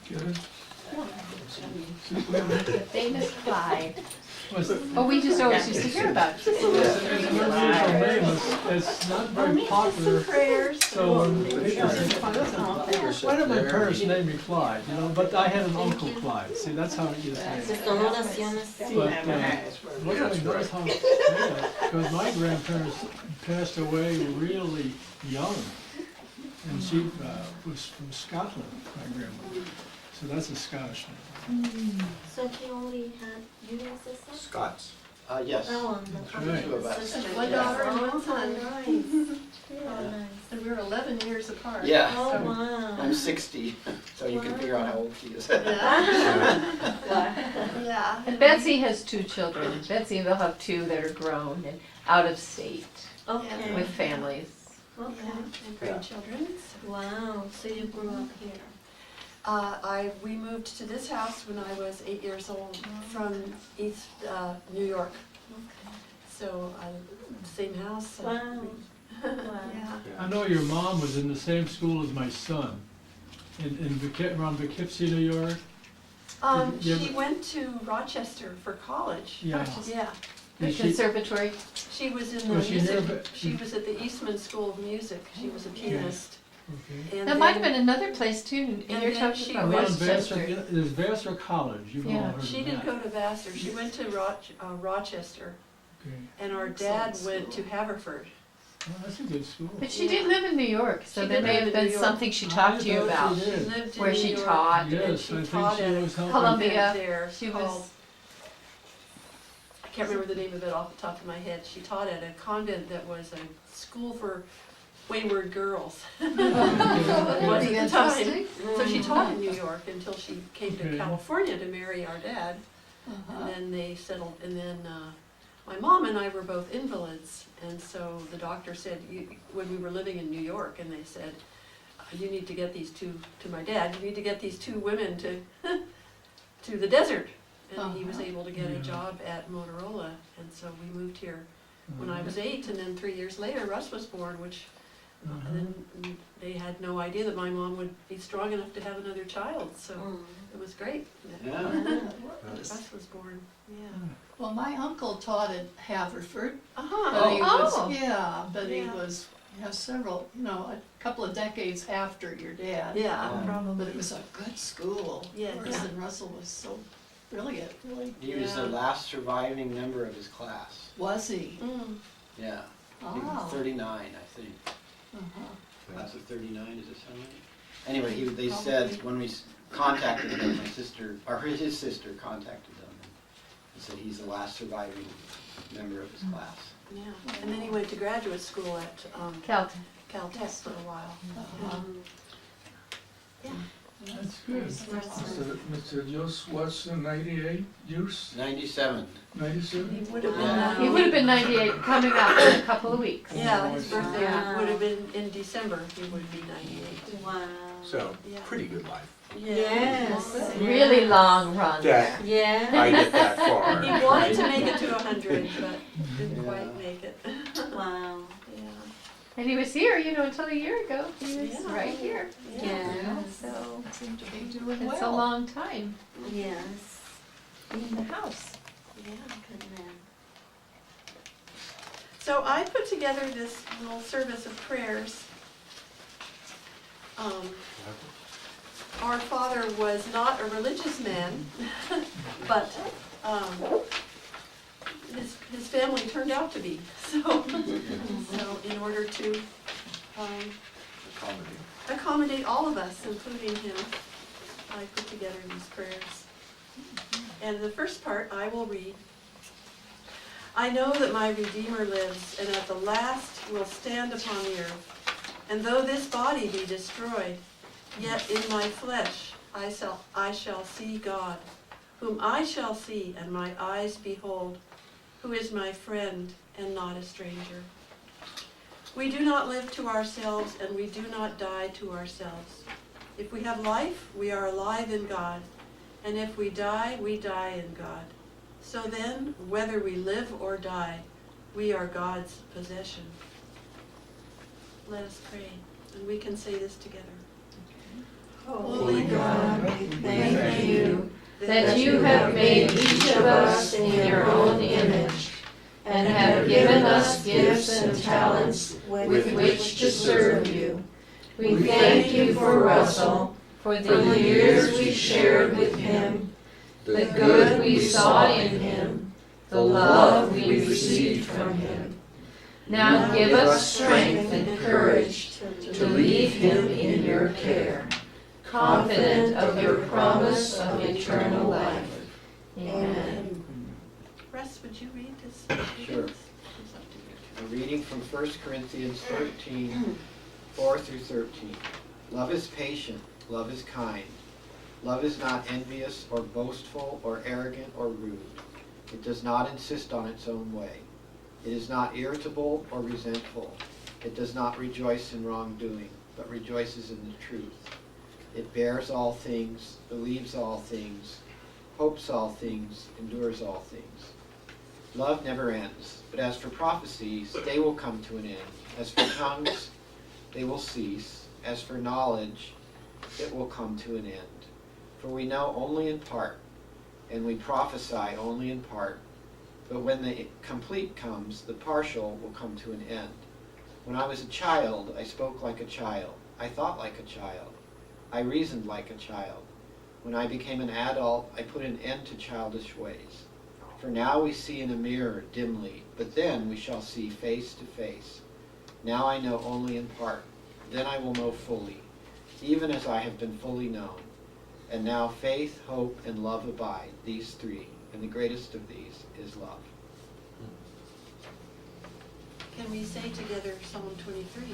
Good. The famous Clyde. Was it? Oh, we just always used to hear about it. It's an unusual name. It's not very popular. So when people say, why did my parents name me Clyde? You know, but I had an uncle Clyde. See, that's how it gets named. But nobody knows how to say it, because my grandparents passed away really young. And she was from Scotland, my grandmother. So that's a Scottish name. So he only had you as a son? Scots. Yes. Oh, That's right. Two of us. One daughter and one Oh, son. nice. Yeah. Nice. And we were 11 years apart. Yeah. Oh, So- wow. I'm 60, so you can figure out how old she is. Yeah. And Betsy has 2 children. Betsy, they'll have 2 that are grown and out of state Okay. with families. Okay. And grandchildren. Wow. So you grew up here. We moved to this house when I was 8 years old from East New York. Okay. So same house. Wow. Wow. Yeah. I know your mom was in the same school as my son, around Poughkeepsie, New York. Did you She ever- went to Rochester for college. Yeah. Yeah. The Did she- conservatory. She was in the Was she near music. Be- She was at the Eastman School of Music. She was a pianist. Okay. And That might have then been another place too, and and you're then talking she about Around Westchester. Vassar, there's Vassar College, you've all Yeah. heard of she didn't that. go to Vassar. She went to Rochester. Okay. And our dad went to Haverford. Well, that's a good school. But she did live in New York, so She there did may live have in been New York. something she talked to you I thought about, she She did. lived in where New she York, taught. and Yes, she I think taught she at was helping. Columbia. convent there She was- called, I can't remember the name of it off the top of my head. She taught at a convent that was a school for wayward girls. It was at the time. So she taught in New York until she came to Okay. California to marry our dad. And then they settled, and then my mom and I were both invalids. And so the doctor said, when we were living in New York, and they said, you need to get these two, to my dad, you need to get these 2 women to, to the desert. And he was able to get a Yeah. job at Motorola, and so we moved here when I was 8, and then 3 years later, Russ was born, which and then they had no idea that my mom would be strong enough to have another child, so it was great that Yeah. Russ was born. Yeah. Well, my uncle taught at Haverford, Uh-huh. but he was, Oh. yeah, but he Yeah. was, several, a couple of decades after your dad. Yeah, Oh. probably. But it was a good school. Yes. Horace and Russell was so brilliant, really. He was the Yeah. last surviving member of his class. Was he? Mm. Yeah. He was Oh. 39, I think. Uh-huh. Class of 39, does it sound right? Anyway, they said, when we contacted them, my sister, or his sister contacted them, and he said he's the last surviving member of his class. Yeah, and then he went to graduate school at Caltech. Caltech for a while. Uh-huh. That's good. Mr. Yost was 98 years, 97. 97? He would have Yeah. He been, would have been 98 coming up in a couple of weeks. yeah, his birthday Wow. would have been in December, he would be 98. Wow. So, Yeah. pretty good life. Yes. Really long run Yeah. there. Yeah. I get that far. He wanted to make it to 100, but didn't Yeah. quite make it. Wow. Yeah. And he was here, until a year ago. He was Yeah. right here. Yes. So Seemed to be doing well. it's a long time Yes. in the house. Yeah. Good man. So I put together this little service of prayers. Our father was not a religious man, but his family turned out to be. So in order to accommodate all of us, including him, I put together these prayers. And the first part I will read. I know that my Redeemer lives, and at the last will stand upon the earth. And though this body be destroyed, yet in my flesh I shall see God, whom I shall see and my eyes behold, who is my friend and not a stranger. We do not live to ourselves, and we do not die to ourselves. If we have life, we are alive in God, and if we die in God. So then, whether we live or die, we are God's possession. Let us pray, and we can say this together. Holy God, we Thank you that you have made each of us in your own image, and have given us gifts and talents with which to serve you. We thank you for Russell, for the years we shared with him, the good we saw in him, the love we received from him. Now give us strength and courage to leave him in your care, confident of your promise of eternal life. Amen. Russ, would you read this? Sure. A reading from 1 Corinthians 13, 4 through 13. Love is patient, love is kind. Love is not envious or boastful or arrogant or rude. It does not insist on its own way. It is not irritable or resentful. It does not rejoice in wrongdoing, but rejoices in the truth. It bears all things, believes all things, hopes all things, endures all things. Love never ends, but as for prophecies, they will come to an end. As for tongues, they will cease. As for knowledge, it will come to an end. For we know only in part, and we prophesy only in part. But when the complete comes, the partial will come to an end. When I was a child, I spoke like a child. I thought like a child. I reasoned like a child. When I became an adult, I put an end to childish ways. For now we see in a mirror dimly, but then we shall see face to face. Now I know only in part. Then I will know fully, even as I have been fully known. And now faith, hope, and love abide, these three, and the greatest of these is love. Can we say together Psalm 23?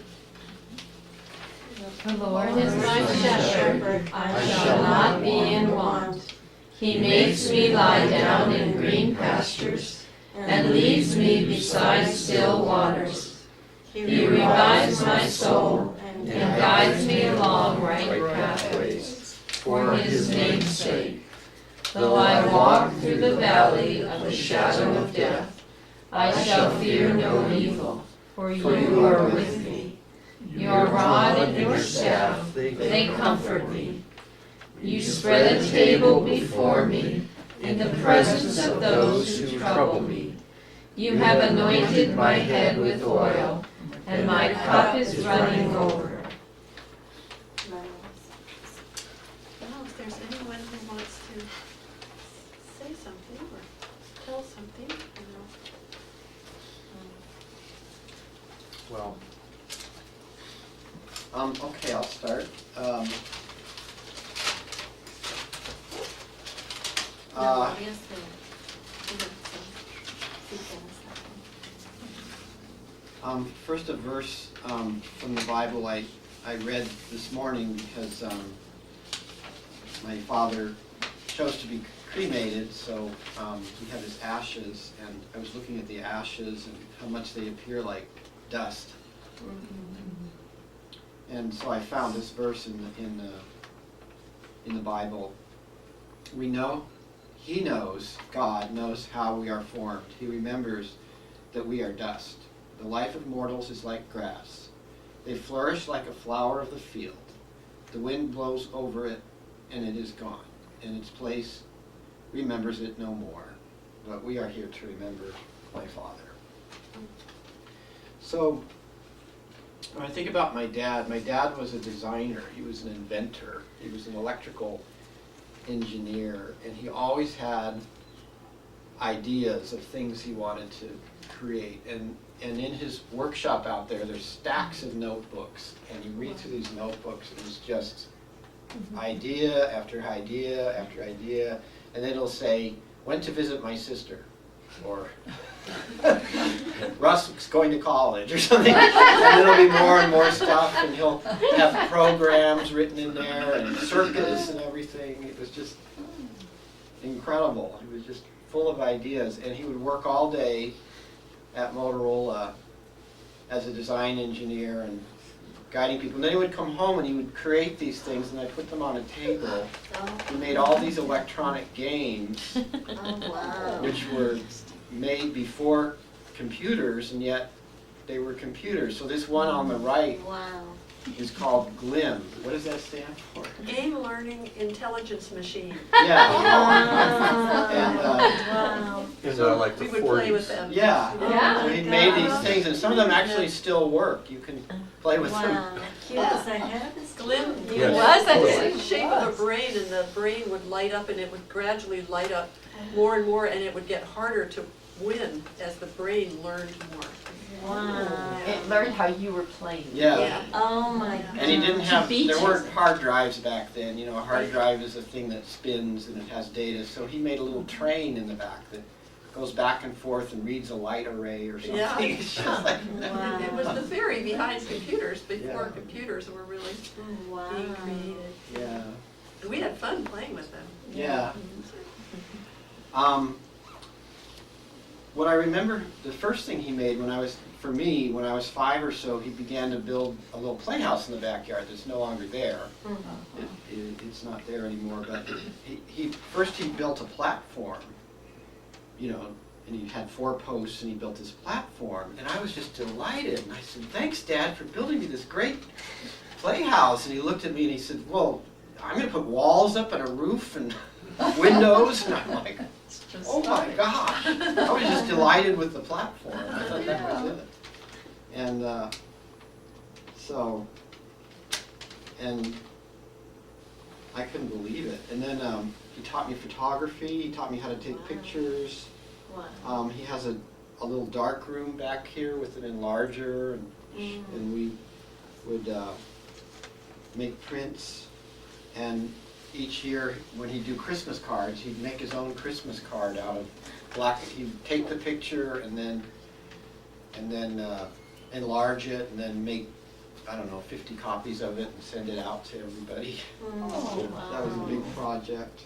The Lord is my shepherd, I shall not be in want. He makes me lie down in green pastures, and leads me beside still waters. He revives my soul, and guides me along right pathways, for his name's sake. Though I walk through the valley of the shadow of death, I shall fear no evil, for you are with me. Your rod and your staff, they comfort me. You spread a table before me in the presence of those who trouble me. You have anointed my head with oil, and my cup is running over. Well, if there's anyone who wants to say something or tell something, Well, okay, I'll start. First a verse from the Bible I read this morning because my father chose to be cremated, so he had his ashes, and I was looking at the ashes and how much they appear like dust. And so I found this verse in the Bible. We know, he knows, God knows how we are formed. He remembers that we are dust. The life of mortals is like grass. They flourish like a flower of the field. The wind blows over it, and it is gone. In its place remembers it no more. But we are here to remember my father. So, when I think about my dad was a designer. He was an inventor. He was an electrical engineer, and he always had ideas of things he wanted to create. And in his workshop out there, there's stacks of notebooks, and you read through these notebooks, and it's just idea after idea after idea, and then it'll say, went to visit my sister, or Russ is going to college, or something, and there'll be more and more stuff, and he'll have programs written in there, and circuits and everything. It was just incredible. He was just full of ideas, and he would work all day at Motorola as a design engineer and guiding people. And then he would come home and he would create these things, and I put them on a table. He made all these electronic games, Oh, wow. which were made before computers, and yet they were computers. So this one on the right Wow. is called GLIM. What does that stand for? Game Learning Intelligence Machine. Yeah. And Wow. Is that like the We would play with 40s? them. yeah. Yeah. So he made these things, and some of them actually still work. You can play with them. Wow. Yes, I have this. Glim, it Yes. was the shape of a brain, and the brain would light up, and it would gradually light up more and more, and it would get harder to win as the brain learned more. Wow. It learned how you were playing. Yeah. Oh my God. And he didn't have, beat there you. weren't hard drives back then. You know, a hard drive is a thing that spins and it has data. So he made a little train in the back that goes back and forth and reads a light array or something. Yeah. It's just like, Wow. It was the theory behind computers before Yeah. computers were really Wow. being created. yeah. And we had fun playing with them. Yeah. What I remember, the first thing he made when I was 5 or so, he began to build a little playhouse in the backyard that's no longer there. It's not there anymore, but first he built a platform, you know, and he had 4 posts and he built this platform, and I was just delighted, and I said, "Thanks, Dad, for building me this great playhouse." And he looked at me and he said, "Well, I'm going to put walls up and a roof and windows," and I'm like, "Oh my gosh!" I was just delighted with the platform. I thought that was it. And and I couldn't believe it. And then he taught me photography. He taught me how to take pictures. Wow. He has a little dark room back here with an enlarger, and we would make prints. And each year, when he'd do Christmas cards, he'd make his own Christmas card out of black. He'd take the picture and then enlarge it, and then make, I don't know, 50 copies of it and send it out to everybody. That was a big project.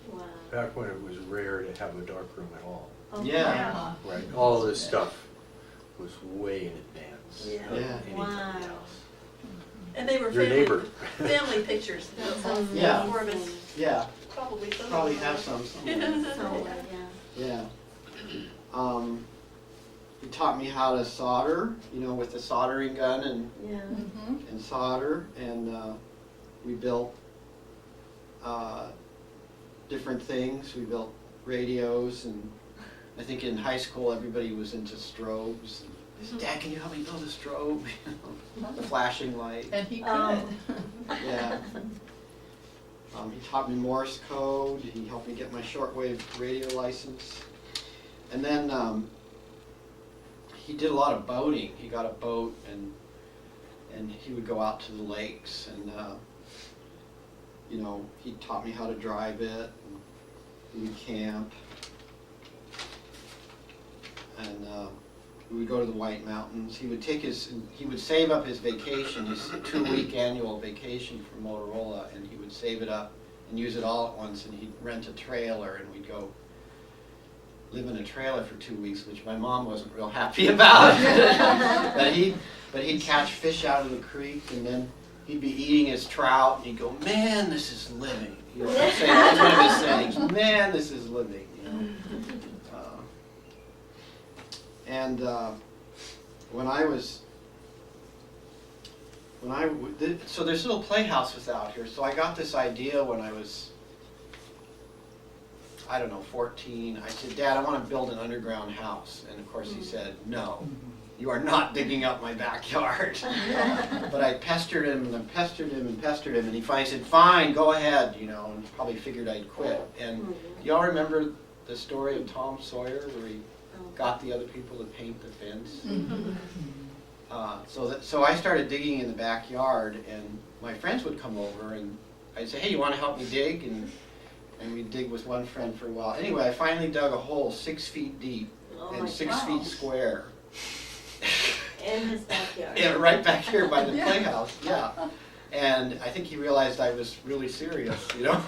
Wow. Back when it was rare to have a dark room at all, Oh, Yeah. right? All this stuff was way in advance Yeah. of Yeah. anything Wow. else. And they were Your neighbor. family pictures. Yeah. 4 of us, Yeah, probably some. probably have some somewhere. So, yeah. Yeah. He taught me how to solder, you know, with the soldering gun Yeah. and solder, and we built different things. We built radios, and I think in high school everybody was into strobes. He said, "Dad, can you help me build a strobe?" The flashing light. And he could. Oh. Yeah. He taught me Morse code. He helped me get my shortwave radio license. And then he did a lot of boating. He got a boat, and he would go out to the lakes, and you know, he taught me how to drive it. And we would camp, and we would go to the White Mountains. He would save up his vacation, his 2-week annual vacation from Motorola, and he would save it up and use it all at once, and he'd rent a trailer, and we'd go live in a trailer for 2 weeks, which my mom wasn't real happy about. but he'd catch fish out of the creek, and then he'd be eating his trout, and he'd go, "Man, this is living." You know, that's one of his sayings, "Man, this is living." You know. So this little playhouse was out here. So I got this idea when I was, I don't know, 14. I said, "Dad, I want to build an underground house." And of course he said, "No, you are not digging up my backyard." But I pestered him and I pestered him and pestered him, and he finally said, "Fine, go ahead," you know, and probably figured I'd quit. And y'all remember the story of Tom Sawyer where he got the other people to paint the fence? So I started digging in the backyard, and my friends would come over, and I'd say, "Hey, you want to help me dig?" And we'd dig with one friend for a while. Anyway, I finally dug a hole 6 feet deep and 6 feet square. In his backyard. Yeah, right back here by the playhouse, yeah. And I think he realized I was really serious, you know?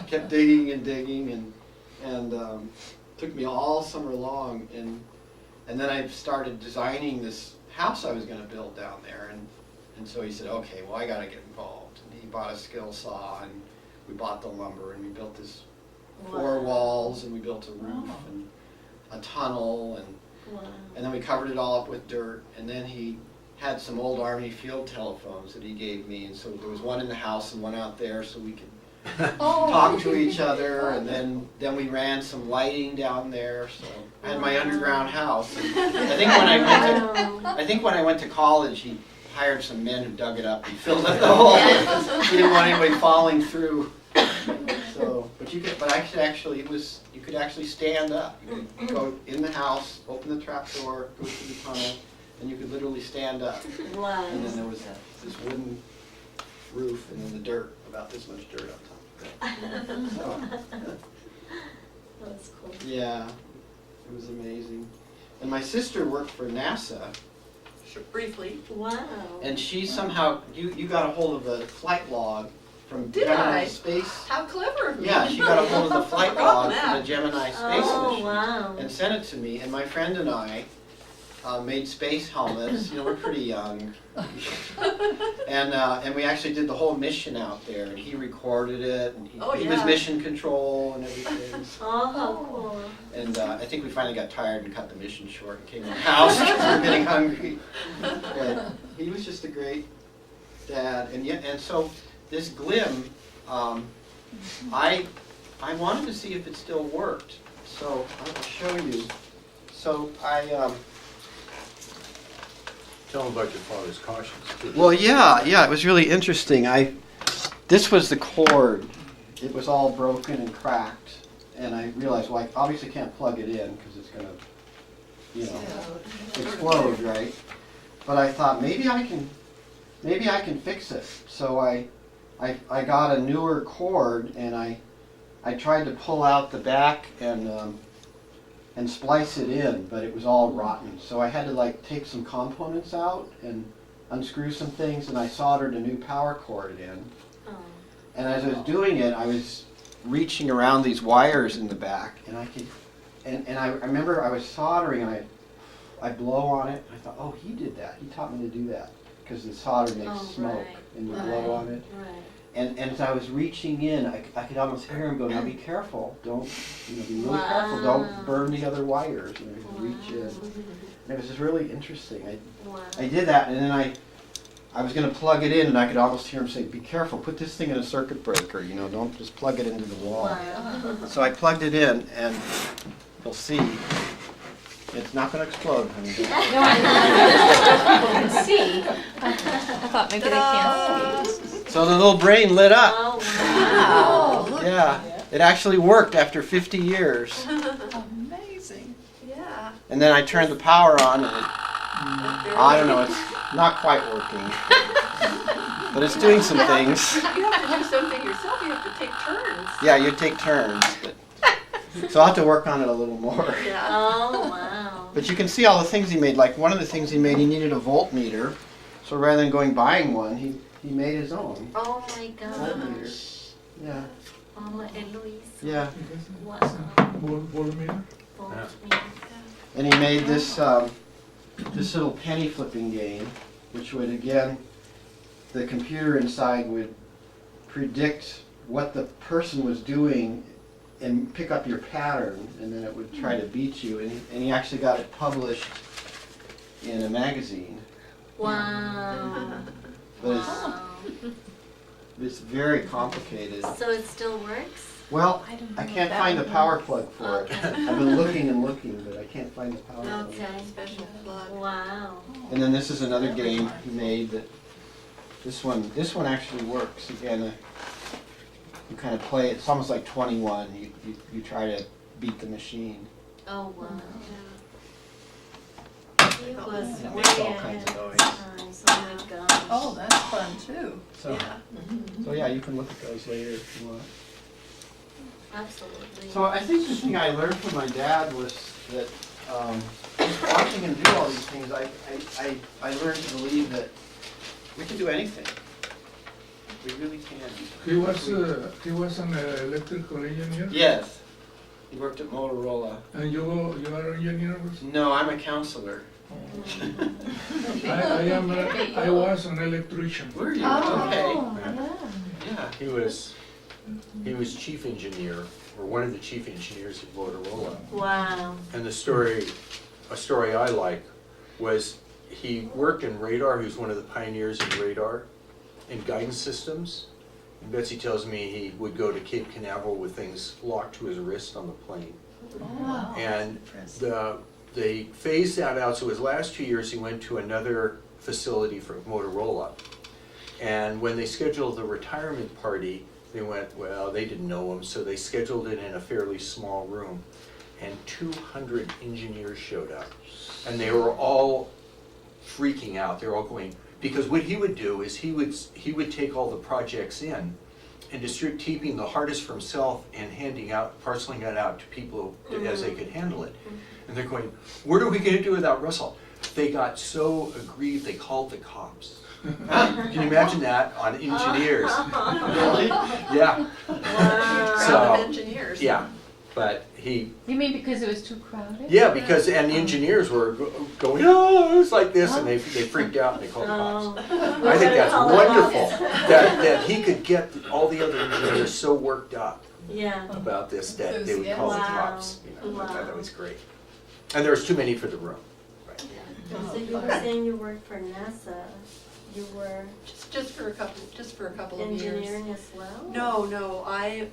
Kept digging and digging, and took me all summer long, and then I started designing this house I was going to build down there, and so he said, "Okay, well, I got to get involved." And he bought a skill saw, and we bought the lumber, and we built this 4 walls, and we built a roof and a tunnel, Wow. And then we covered it all up with dirt, and then he had some old Army field telephones that he gave me, and so there was one in the house and one out there so we could talk to each other, and then we ran some lighting down there, so I had my underground house. And I think when I went to college, he hired some men who dug it up and filled up the hole. He didn't want anybody falling through. So, you could actually stand up. You could go in the house, open the trap door, go through the tunnel, and you could literally stand up. Wow. And then there was this wooden roof and then the dirt, about this much dirt on top of it. So, That's cool. yeah, it was amazing. And my sister worked for NASA, Briefly. Wow. and she somehow, you got a hold of the flight log from Did Gemini I? Space. How clever of me. Yeah, she got a hold of the flight log from the Gemini Space Oh, mission wow. and sent it to me. And my friend and I made space helmets. You know, we're pretty young, and we actually did the whole mission out there. And he recorded it, and he was yeah. mission control and everything. Oh, how cool. And I think we finally got tired and cut the mission short and came in the house because we were getting hungry. But he was just a great dad. And so this glim, I wanted to see if it still worked. So I'll show you. So Tell them about your father's cautions, too. well, yeah, it was really interesting. This was the cord. It was all broken and cracked. And I realized, well, I obviously can't plug it in because it's going to, explode, right? But I thought maybe I can fix it. So I got a newer cord and I tried to pull out the back and splice it in, but it was all rotten. So I had to take some components out and unscrew some things, and I soldered a new power cord in. Oh. And as I was doing it, I was reaching around these wires in the back, and I remember I was soldering, and I blow on it. I thought, oh, he did that. He taught me to do that because the solder makes smoke, right. and you blow on it. Right. And as I was reaching in, I could almost hear him go, now be careful. Don't, be really careful. Don't burn the other wires. And I could reach in. And it was just really interesting. I did that, and then I was going to plug it in, and I could almost hear him say, be careful, put this thing in a circuit breaker, don't just plug it into the wall. Wow. So I plugged it in, and you'll see, it's not going to explode, honey. No, I know. People can see. I thought maybe they can't see. So the little brain lit up. Oh, wow. Oh, look. Yeah, it actually worked after 50 years. Amazing. Yeah. And then I turned the power on, and I don't know, it's not quite working. But it's doing some things. You have to do something yourself. You have to take turns. Yeah, you take turns. So I'll have to work on it a little more. Yeah. Oh, wow. But you can see all the things he made. Like one of the things he made, he needed a voltmeter. So rather than buying one, he made his own Oh, my voltmeter. gosh. Yeah. Oh, Eloise. Yeah. Wow. Voltmeter? And he made this little penny flipping game, which would, again, the computer inside would predict what the person was doing and pick up your pattern, and then it would try to beat you. And he actually got it published in a magazine. Wow. But Wow. it's very complicated. So it still works? Well, I don't know I can't what find the that power means. plug for it. Okay. I've been looking and looking, but I can't find the power plug. Okay. Special plug. Wow. And then this is another game he made that this one actually works. Again, you kind of play it. It's almost like 21. You try to beat the machine. Oh, wow. He It was makes way all ahead kinds of of noise. his time. Oh, my gosh. Oh, that's fun too. So, Yeah, so you can look at those later if you want. absolutely. So I think the thing I learned from my dad was that watching him do all these things, I learned to believe that we can do anything. We really can. He was an electrical engineer? Yes. He worked at Motorola. And you are an engineer also? No, I'm a counselor. I was an electrician. Were you? Oh, Yeah. He was chief engineer, or one of the chief engineers at Motorola. Wow. And the story a story I like was he worked in radar. He was one of the pioneers in radar and guidance systems. And Betsy tells me he would go to Cape Canaveral with things locked to his wrist on the plane. Wow. And they phased that out, so his last 2 years he went to another facility for Motorola. And when they scheduled the retirement party, they went, well, they didn't know him, so they scheduled it in a fairly small room. And 200 engineers showed up. And they were all freaking out. They were all going, because what he would do is he would take all the projects in and distribute, keeping the hardest for himself and handing out, parceling it out to people as they could handle it. And they're going, what are we going to do without Russell? They got so aggrieved they called the cops. Can you imagine that on engineers? Really? Yeah. Crowd of engineers. Yeah, but he. You mean because it was too crowded? Yeah, because and the engineers were going, oh, it's like this, and they freaked out and they called the cops. I think that's wonderful that he could get all the other engineers so worked up about this that they would call the cops. You know, I thought that was great. And there was too many for the room. Right. So you were saying you worked for NASA. You were Just for a couple of years. engineering as well? No, I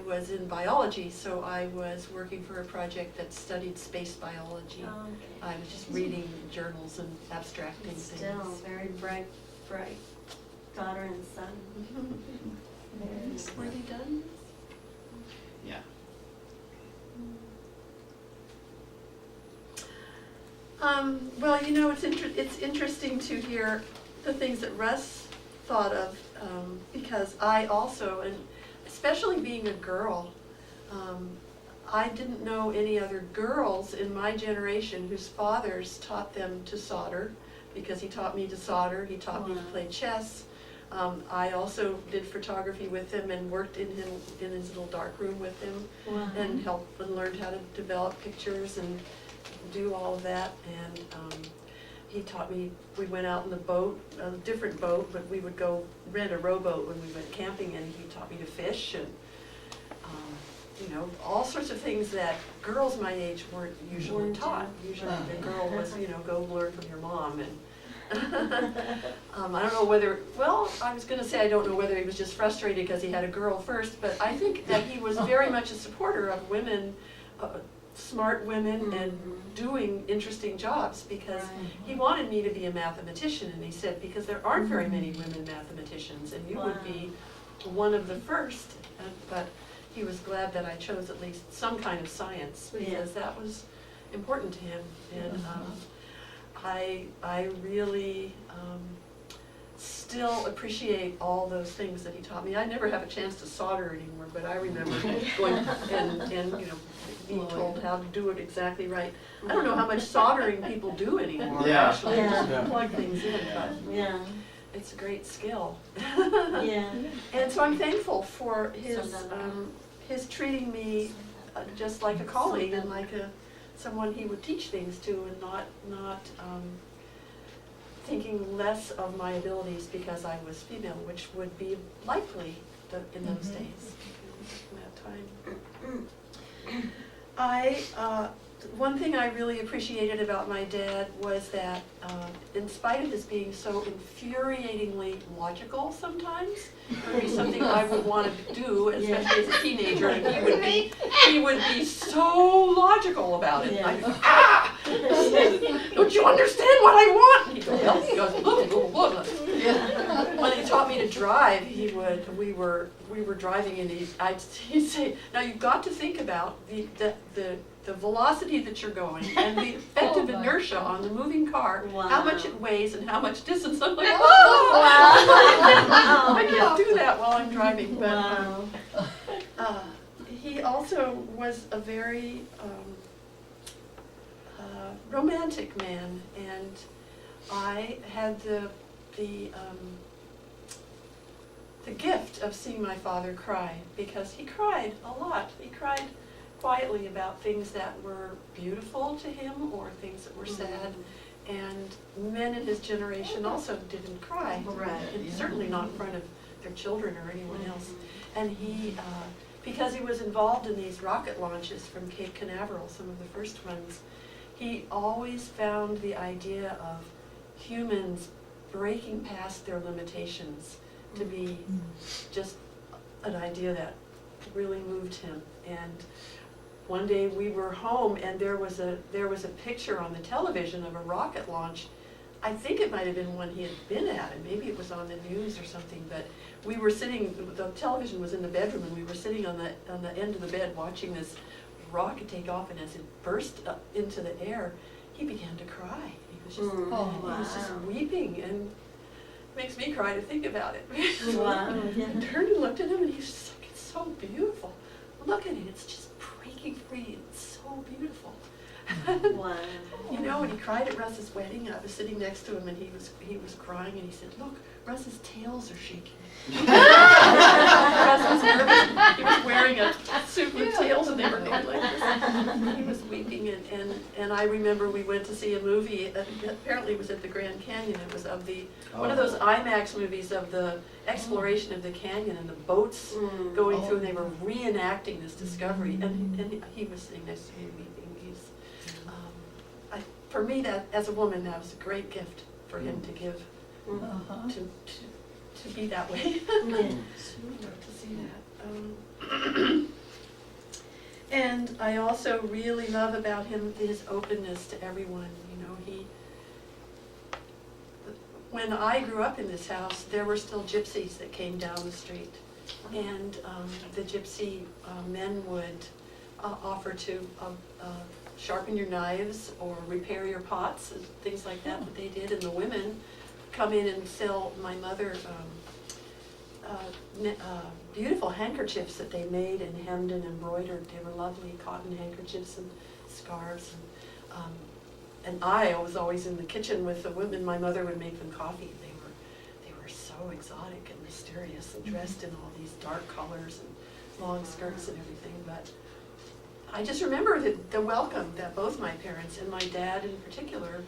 was in biology, so I was working for a project that studied space biology. Oh, okay. I was just reading journals and abstracting Still things. very bright daughter and son. Were they done? Yeah. Well, you know, it's interesting to hear the things that Russ thought of, because I also, and especially being a girl, I didn't know any other girls in my generation whose fathers taught them to solder, because he taught me to solder, he taught me to play chess. I also did photography with him and worked in his little dark room with him, and helped and learned how to develop pictures and do all of that. And he taught me, we went out in the boat, a different boat, but we would go rent a rowboat when we went camping, and he taught me to fish and you know, all sorts of things that girls my age weren't usually taught. Usually the girl was, you know, go learn from your mom. And I don't know whether, well, I was going to say I don't know whether he was just frustrated because he had a girl first, but I think that he was very much a supporter of women, smart women, and doing interesting jobs, because he wanted me to be a mathematician, and he said, because there aren't very many women mathematicians, and you would be one of the first. But he was glad that I chose at least some kind of science, because that was important to him. And I really still appreciate all those things that he taught me. I never have a chance to solder anymore, but I remember going and you know, being told how to do it exactly right. I don't know how much soldering people do anymore. Yeah. Actually, just plug things in, but it's a great skill. And so I'm thankful for his treating me just like a colleague and like someone he would teach things to, and not thinking less of my abilities because I was female, which would be likely in those days, in that time. One thing I really appreciated about my dad was that, in spite of his being so infuriatingly logical sometimes, it would be something I would want to do, especially as a teenager, and he would be so logical about it. And I'd go, don't you understand what I want? And he'd go, well, he goes, look. When he taught me to drive, we were driving, and he'd say, now you've got to think about the velocity that you're going and the effect of inertia on the moving car, how much it weighs and how much distance. I'm like, I can't do that while I'm driving. But he also was a very romantic man, and I had the gift of seeing my father cry, because he cried a lot. He cried quietly about things that were beautiful to him or things that were sad. And men in his generation also didn't cry, and certainly not in front of their children or anyone else. And he, because he was involved in these rocket launches from Cape Canaveral, some of the first ones, he always found the idea of humans breaking past their limitations to be just an idea that really moved him. And one day we were home and there was a picture on the television of a rocket launch. I think it might have been one he had been at, and maybe it was on the news or something, but we were sitting, the television was in the bedroom, and we were sitting on the end of the bed watching this rocket take off, and as it burst up into the air, he began to cry. He was just, he was just weeping, and it makes me cry to think about it. Wow. I turned and looked at him, and he was just like, it's so beautiful. Look at it, it's just breaking free, it's so beautiful. Wow. You know, when he cried at Russ's wedding, I was sitting next to him and he was crying and he said, look, Russ's tails are shaking. Russ was nervous. He was wearing a suit with tails and they were going like this. He was weeping and I remember we went to see a movie, apparently it was at the Grand Canyon. It was of one of those IMAX movies of the exploration of the canyon and the boats going through, and they were reenacting this discovery, and he was sitting next to me weeping. For me, that as a woman, that was a great gift for him to give, to be that way, to see that. And I also really love about him his openness to everyone. You know, when I grew up in this house, there were still gypsies that came down the street, and the gypsy men would offer to sharpen your knives or repair your pots and things like that they did. And the women come in and sell my mother beautiful handkerchiefs that they made and hemmed and embroidered. They were lovely cotton handkerchiefs and scarves. And I was always in the kitchen with the women. My mother would make them coffee. They were so exotic and mysterious and dressed in all these dark colors and long skirts and everything. But I just remember the welcome that both my parents and my dad in particular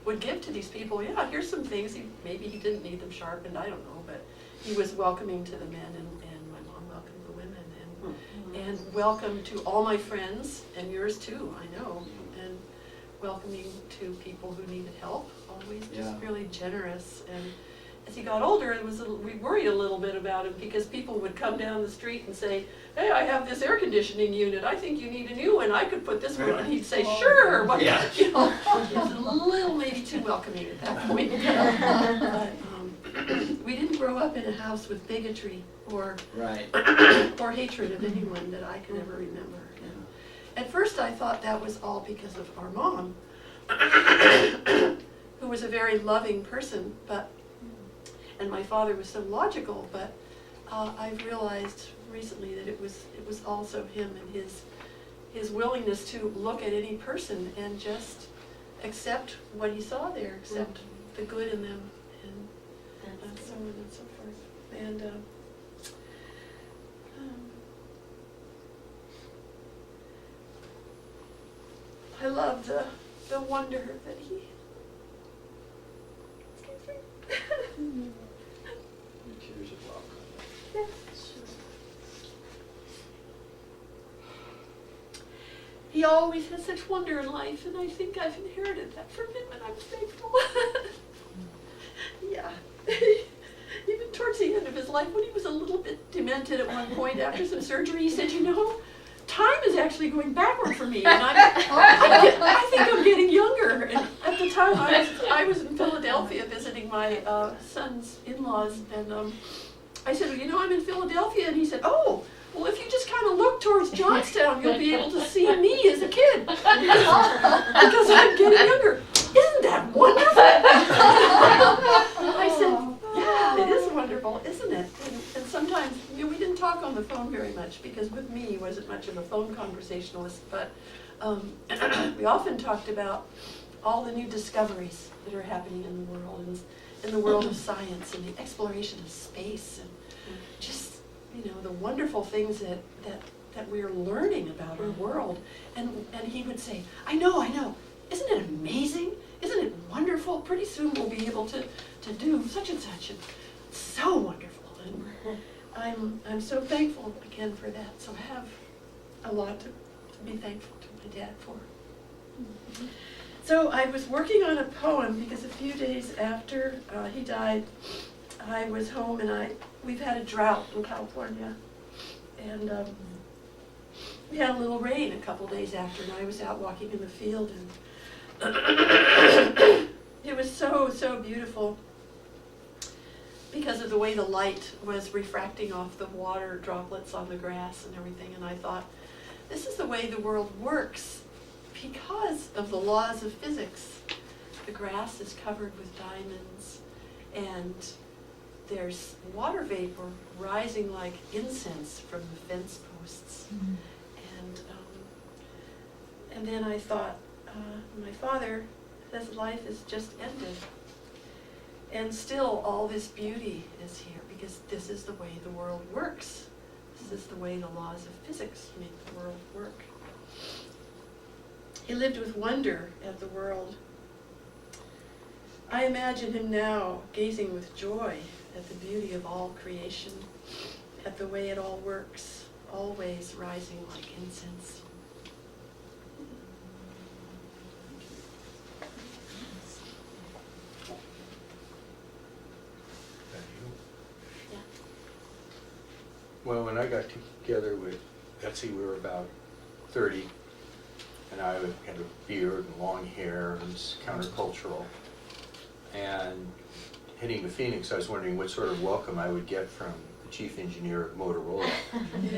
would give to these people. Yeah, here's some things. Maybe he didn't need them sharpened, I don't know, but he was welcoming to the men, and my mom welcomed the women, and welcome to all my friends, and yours too, I know, and welcoming to people who needed help, always just really generous. And as he got older, we worried a little bit about him because people would come down the street and say, hey, I have this air conditioning unit, I think you need a new one, I could put this one on. And he'd say, sure, but you know, he was a little maybe too welcoming at that point. But we didn't grow up in a house with bigotry or hatred of anyone that I could ever remember. And at first I thought that was all because of our mom, who was a very loving person, and my father was so logical, but I've realized recently that it was also him and his willingness to look at any person and just accept what he saw there, accept the good in them, and so on and so forth. And I love the wonder that he. Tears of love. He always had such wonder in life, and I think I've inherited that from him, and I'm thankful. Yeah. Even towards the end of his life, when he was a little bit demented at one point after some surgery, he said, you know, time is actually going backward for me, and I think I'm getting younger. And at the time, I was in Philadelphia visiting my son's in-laws, and I said, well, you know, I'm in Philadelphia, and he said, oh, well, if you just kind of look towards Johnstown, you'll be able to see me as a kid, because I'm getting younger. Isn't that wonderful? I said, yeah, it is wonderful, isn't it? And sometimes, you know, we didn't talk on the phone very much, because with me, he wasn't much of a phone conversationalist, but we often talked about all the new discoveries that are happening in the world, and in the world of science, and the exploration of space, and just, you know, the wonderful things that we are learning about our world. And he would say, I know, isn't it amazing? Isn't it wonderful? Pretty soon we'll be able to do such and such, and it's so wonderful. And I'm so thankful again for that. So I have a lot to be thankful to my dad for. So I was working on a poem because a few days after he died, I was home and we've had a drought in California. And we had a little rain a couple days after, and I was out walking in the field, and it was so, so beautiful because of the way the light was refracting off the water droplets on the grass and everything. And I thought, this is the way the world works because of the laws of physics. The grass is covered with diamonds, and there's water vapor rising like incense from the fence posts. And then I thought, my father, his life is just ended. And still all this beauty is here because this is the way the world works. This is the way the laws of physics make the world work. He lived with wonder at the world. I imagine him now gazing with joy at the beauty of all creation, at the way it all works, always rising like incense. Yeah. Well, when I got together with Betsy, we were about 30, and I had a beard and long hair and was countercultural. And heading to Phoenix, I was wondering what sort of welcome I would get from the chief engineer at Motorola.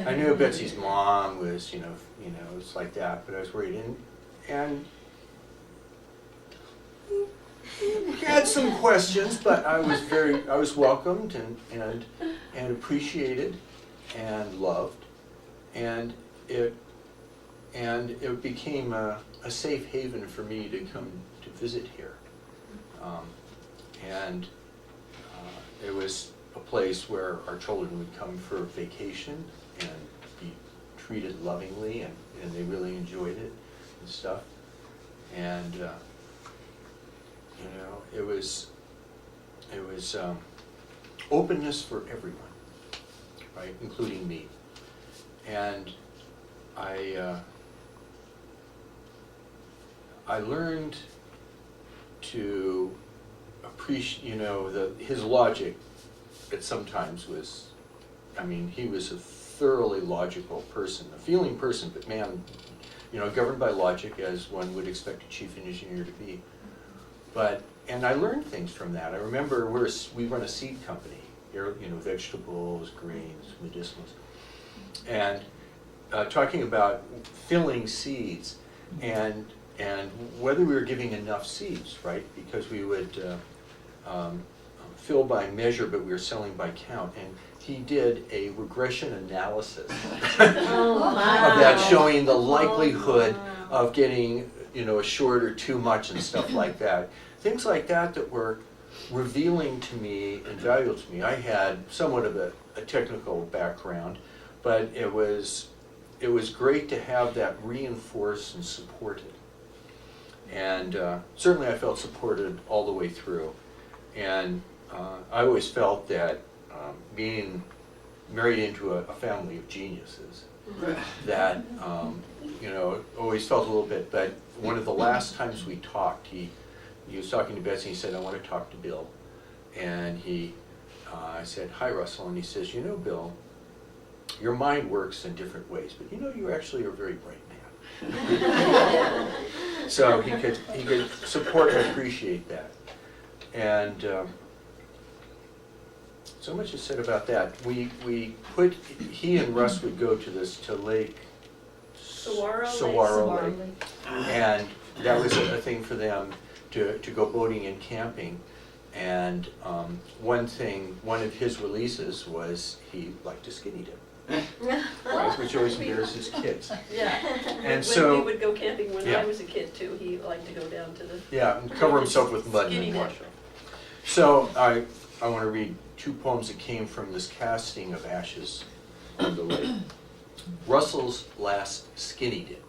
I knew Betsy's mom was, it's like that, but I was worried. And we had some questions, but I was welcomed and appreciated and loved, and it became a safe haven for me to come to visit here. And it was a place where our children would come for vacation and be treated lovingly, and they really enjoyed it and stuff. And it was openness for everyone, right, including me. And I learned to appreciate, his logic at sometimes was, he was a thoroughly logical person, a feeling person, but man, governed by logic as one would expect a chief engineer to be. And I learned things from that. I remember we run a seed company, vegetables, grains, medicinals, and talking about filling seeds and whether we were giving enough seeds, right? Because we would fill by measure, but we were selling by count. And he did a regression analysis of that, showing the likelihood of getting, a short or too much and stuff like that. Things like that were revealing to me and valuable to me. I had somewhat of a technical background, but it was great to have that reinforced and supported. And certainly I felt supported all the way through. And I always felt that being married into a family of geniuses, that, always felt a little bit. But one of the last times we talked, he was talking to Betsy, and he said, I want to talk to Bill. And I said, hi, Russell. And he says, Bill, your mind works in different ways, but you actually are a very bright man. So he could support and appreciate that. And so much is said about that. He and Russ would go to Lake Saguaro Lake. And that was a thing for them to go boating and camping. And one of his releases was he liked to skinny dip. Right, which always embarrasses kids. Yeah. And when we would go camping when yeah. I was a kid too, he liked to go down to the and cover himself with mud skinny and wash dip. it. So I want to read two poems that came from this casting of ashes on the lake. Russell's last skinny dip.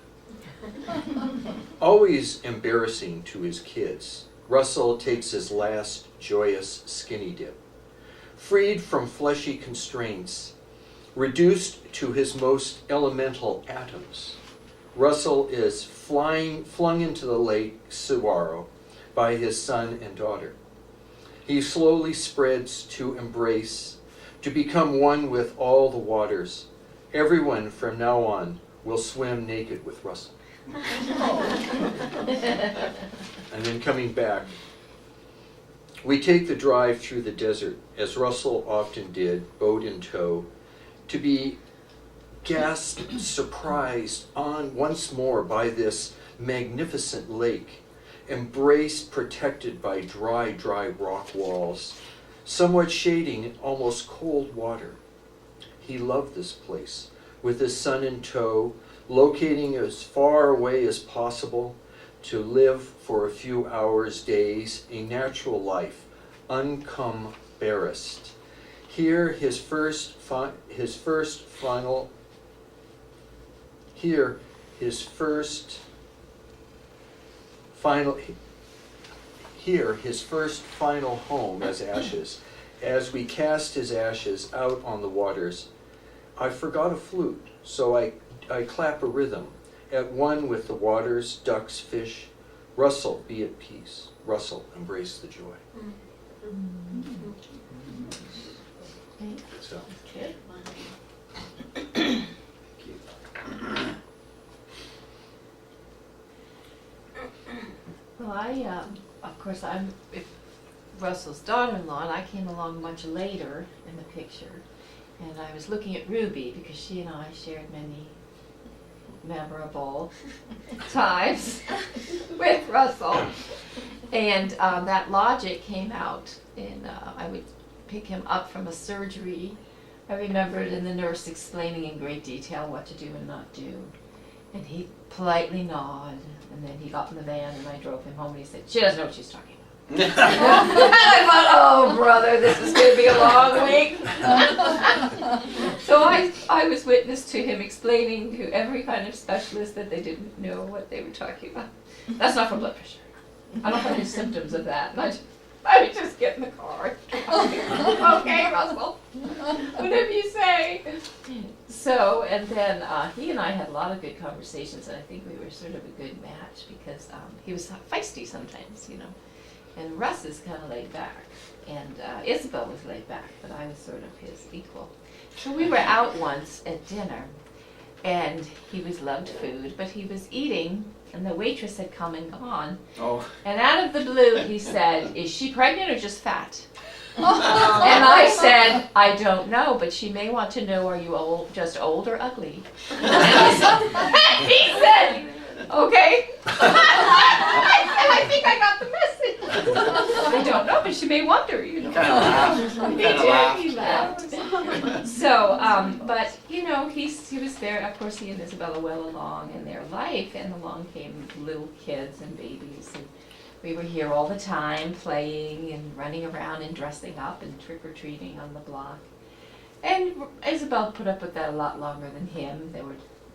Always embarrassing to his kids, Russell takes his last joyous skinny dip. Freed from fleshy constraints, reduced to his most elemental atoms, Russell is flung into the lake Saguaro by his son and daughter. He slowly spreads to embrace, to become one with all the waters. Everyone from now on will swim naked with Russell. And then coming back, we take the drive through the desert, as Russell often did, boat in tow, to be gasped, surprised on once more by this magnificent lake, embraced, protected by dry rock walls, somewhat shading almost cold water. He loved this place, with his son in tow, locating as far away as possible to live for a few hours, days, a natural life, uncumbarrassed. Here his first final home as ashes. As we cast his ashes out on the waters, I forgot a flute, so I clap a rhythm, at one with the waters, ducks, fish. Russell, be at peace. Russell, embrace the joy. So. Well, of course, I'm Russell's daughter-in-law, and I came along much later in the picture. And I was looking at Ruby because she and I shared many memorable times with Russell. And that logic came out, and I would pick him up from a surgery. I remembered, and the nurse explaining in great detail what to do and not do. And he politely nodded, and then he got in the van, and I drove him home, and he said, "She doesn't know what she's talking about." And I thought, oh brother, this is going to be a long week. So I was witness to him explaining to every kind of specialist that they didn't know what they were talking about. That's not for blood pressure. I don't have any symptoms of that. And I would just get in the car. Okay, Russell, whatever you say. So, and then he and I had a lot of good conversations, and I think we were sort of a good match because he was feisty sometimes, you know. And Russ is kind of laid back, and Isabel was laid back, but I was sort of his equal. So we were out once at dinner, and he loved food, but he was eating, and the waitress had come and gone. Oh. And out of the blue, he said, "Is she pregnant or just fat?" And I said, "I don't know, but she may want to know, are you old, just old or ugly?" And he said, "Okay." I think I got the message. I don't know, but she may wonder, you know. Kind of laughed. He laughed. So, but you know, he was there. Of course, he and Isabella well along in their life, and along came little kids and babies, and we were here all the time, playing and running around and dressing up and trick or treating on the block. And Isabel put up with that a lot longer than him.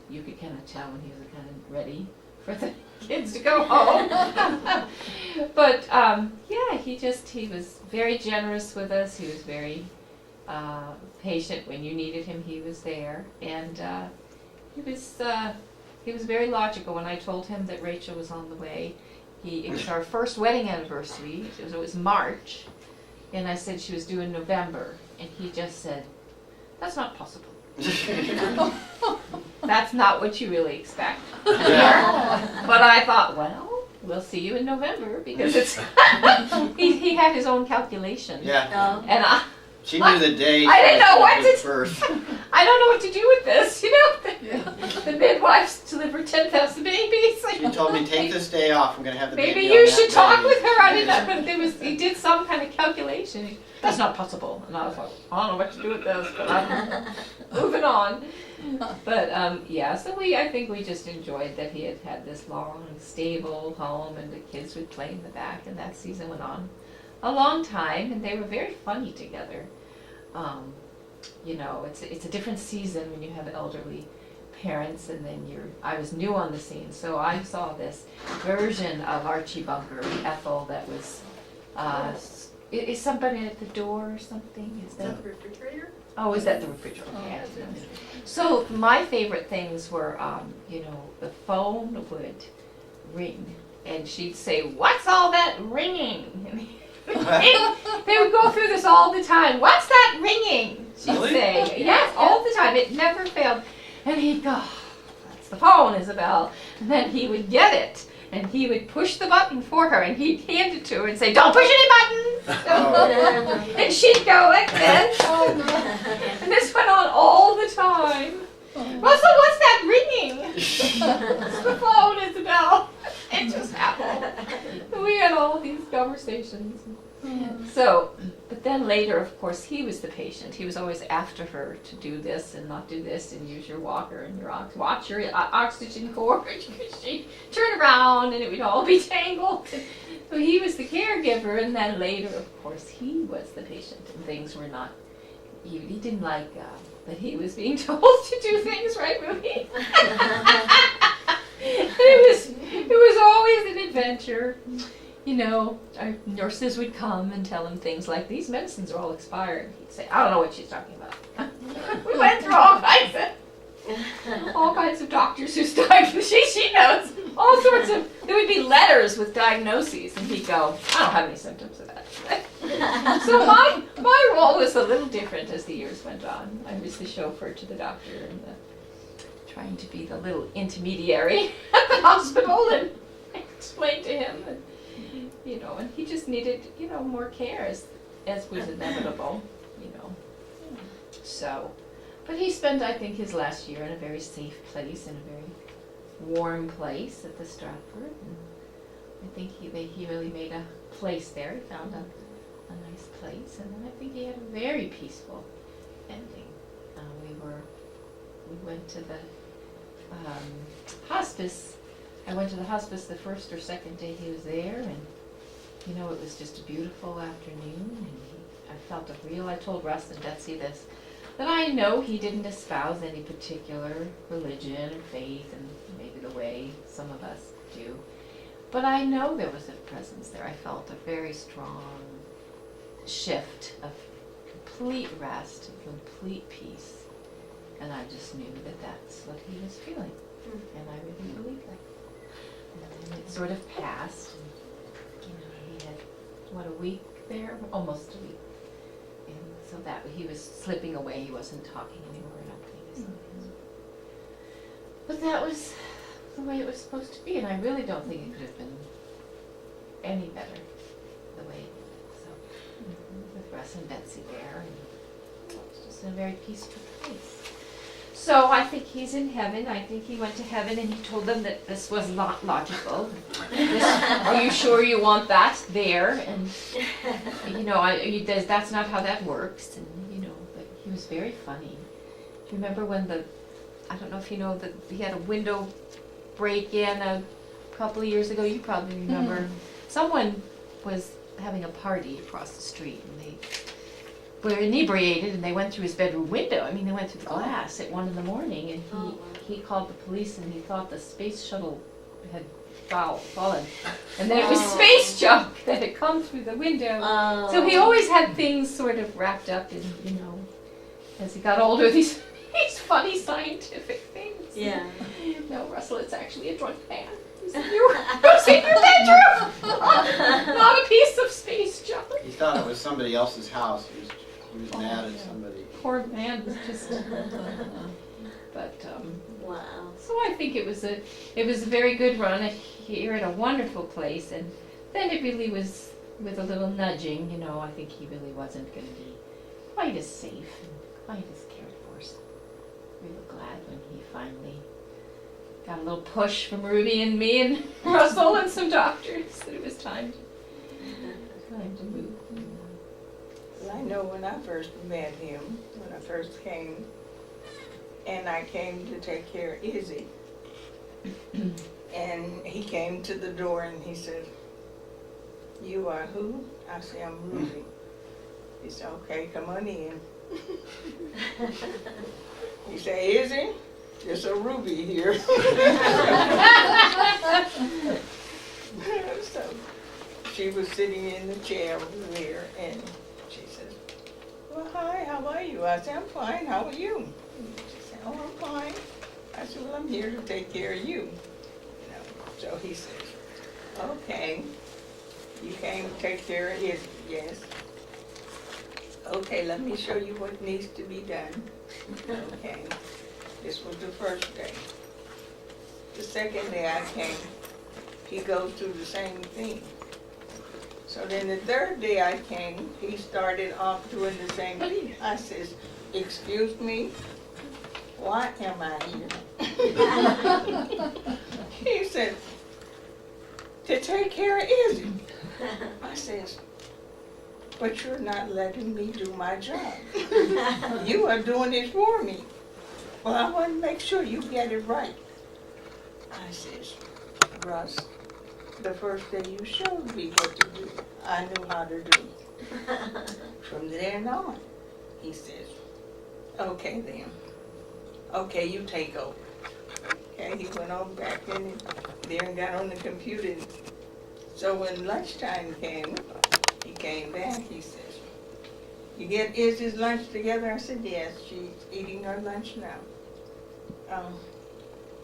You could kind of tell when he was kind of ready for the kids to go home. But yeah, he was very generous with us. He was very patient. When you needed him, he was there. And he was very logical. When I told him that Rachel was on the way, it was our first wedding anniversary. It was March, and I said she was due in November, and he just said, "That's not possible." That's not what you really expect. Yeah. But I thought, well, we'll see you in November, because it's he had his own calculation. Yeah. And She knew the day. I didn't know what to first. I don't know what to do with this, you know. The midwives delivered 10,000 babies. She told me, take this day off. I'm going to have the baby. Maybe on you that should day." talk with her. I didn't. But he did some kind of calculation. That's not possible. And I was like, I don't know what to do with this, but I'm moving on. But yeah, so I think we just enjoyed that he had this long, stable home, and the kids would play in the back, and that season went on a long time, and they were very funny together. You know, it's a different season when you have elderly parents, and then I was new on the scene, so I saw this version of Archie Bunker, Ethel, that was is somebody at the door or something? Is Is that that the refrigerator? Oh, is that the refrigerator? Okay. So my favorite things were, the phone would ring, and she'd say, "What's all that ringing?" They would go through this all the time. "What's that ringing?" She'd say. Yes, all the time. It never failed. And he'd go, "That's the phone, Isabel." And then he would get it, and he would push the button for her, and he'd hand it to her and say, "Don't push any buttons!" And she'd go like this. And this went on all the time. "Russell, what's that ringing?" "It's the phone, Isabel." It just happened. We had all these conversations. So, but then later, of course, he was the patient. He was always after her to do this and not do this and use your walker and your watch your oxygen cord. She'd turn around and it would all be tangled. So he was the caregiver, and then later, of course, he was the patient, and things were not. He didn't like that he was being told to do things, right, Ruby? It was always an adventure. Our nurses would come and tell him things like, "These medicines are all expired." He'd say, "I don't know what she's talking about." We went through all kinds of doctors who diagnosed. She knows all sorts of. There would be letters with diagnoses, and he'd go, "I don't have any symptoms of that." So my role was a little different as the years went on. I was the chauffeur to the doctor and trying to be the little intermediary at the hospital and explain to him. And he just needed, more care as was inevitable, So, but he spent, I think, his last year in a very safe place, in a very warm place at the Stratford. And I think he really made a place there. He found a nice place, and then I think he had a very peaceful ending. We went to the hospice. I went to the hospice the first or second day he was there, and it was just a beautiful afternoon, and I felt I told Russ and Betsy this, that I know he didn't espouse any particular religion or faith, and maybe the way some of us do, but I know there was a presence there. I felt a very strong shift of complete rest and complete peace, and I just knew that that's what he was feeling, and I really believed that. And it sort of passed. And, he had, a week there? Almost a week. And so that he was slipping away. He wasn't talking anymore or nothing. But that was the way it was supposed to be, and I really don't think it could have been any better the way it was. So, with Russ and Betsy there, and it was just in a very peaceful place. So I think he's in heaven. I think he went to heaven and he told them that this was not logical. Are you sure you want that there? And that's not how that works. And but he was very funny. Do you remember when I don't know if you know that he had a window break-in a couple of years ago? You probably remember. Someone was having a party across the street, and they were inebriated, and they went through his bedroom window. I mean, they went through the glass at 1 a.m, and he called the police, and he thought the space shuttle had fallen, and then it was space junk that had come through the window. So he always had things sort of wrapped up in, as he got older, these funny scientific things. Yeah. No, Russell, it's actually a drunk man. It was in your bedroom, not a piece of space junk. He thought it was somebody else's house. He was mad at somebody. Poor man was just. But Wow. so I think it was a very good run here at a wonderful place, and then it really was with a little nudging. I think he really wasn't going to be quite as safe and quite as cared for. So we were glad when he finally got a little push from Ruby and me and Russell and some doctors that it was time to move. Well, I know when I first met him, when I first came, and I came to take care of Izzy, and he came to the door and he said, "You are who?" I said, "I'm Ruby." He said, "Okay, come on in." He said, "Izzy, there's a Ruby here." So she was sitting in the chair over there, and she says, well, hi, how are you? I said, I'm fine, how are you? She said, oh, I'm fine. I said, well, I'm here to take care of you. So he says, okay, you came to take care of Izzy, yes. Okay, let me show you what needs to be done. Okay, this was the first day. The second day I came, he goes through the same thing. So then the third day I came, he started off doing the same thing. I says, excuse me, why am I here? He said, to take care of Izzy. I says, but you're not letting me do my job. You are doing it for me. Well, I want to make sure you get it right. I says, Russ, the first day you showed me what to do, I knew how to do. From then on, he says, okay then. Okay, you take over. Okay, he went on back in there and got on the computer. So when lunchtime came, he came back, he says, you get Izzy's lunch together? I said, yes, she's eating her lunch now.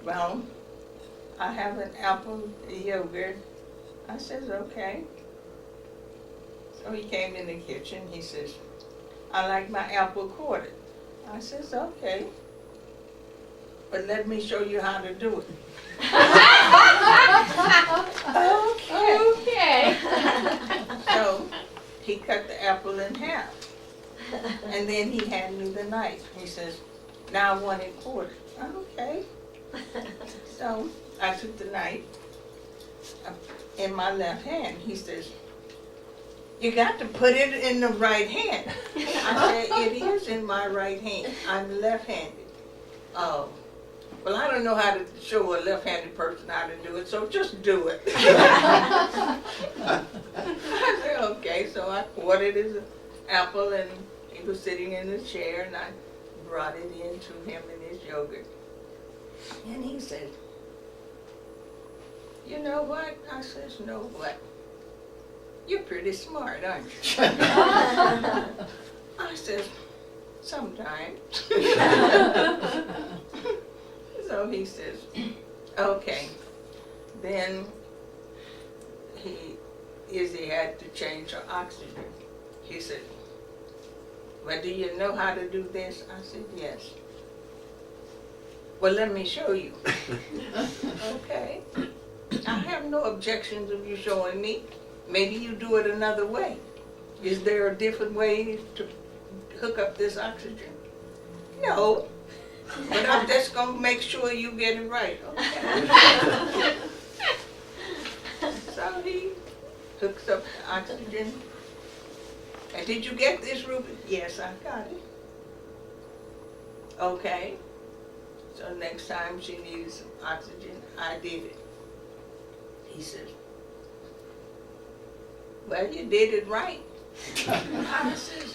Well, I have an apple yogurt. I says, okay. So he came in the kitchen, he says, I like my apple quartered. I says, okay. But let me show you how to do it. Okay. So he cut the apple in half. And then he handed me the knife. He says, now I want it quartered. Okay. So I took the knife in my left hand. He says, you got to put it in the right hand. I said, it is in my right hand. I'm left-handed. Oh. Well, I don't know how to show a left-handed person how to do it, so just do it. I said, okay, so I quartered his apple, and he was sitting in the chair, and I brought it in to him and his yogurt. And he said, you know what? I says, know what? You're pretty smart, aren't you? I says, sometimes. So he says, okay. Then Izzy had to change her oxygen. He said, well, do you know how to do this? I said, yes. Well, let me show you. Okay. I have no objections of you showing me. Maybe you do it another way. Is there a different way to hook up this oxygen? No. But I'm just going to make sure you get it right. Okay. So he hooks up the oxygen. And did you get this, Ruby? Yes, I got it. Okay. So next time she needed some oxygen, I did it. He says, well, you did it right. I says,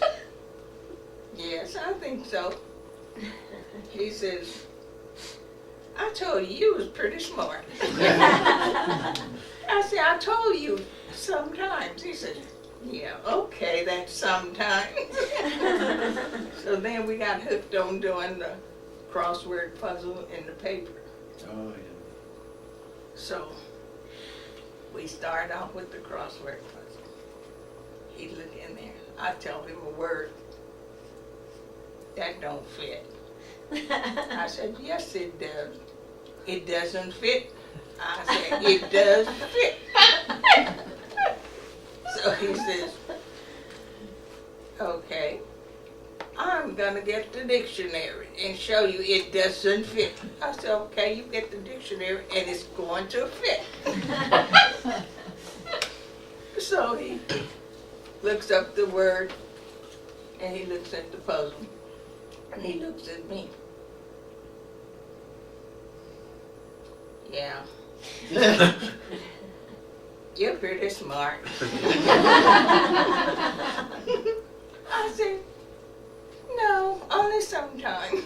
yes, I think so. He says, I told you you was pretty smart. I said, I told you sometimes. He said, yeah, okay, that's sometimes. So then we got hooked on doing the crossword puzzle in the paper. Oh, yeah. So we start off with the crossword puzzle. He look in there. I tell him a word. That don't fit. I said, yes, it does. It doesn't fit. I said, it does fit. So he says, okay, I'm going to get the dictionary and show you it doesn't fit. I said, okay, you get the dictionary and it's going to fit. So he looks up the word and he looks at the puzzle and he looks at me. Yeah. You're pretty smart. I said, no, only sometimes.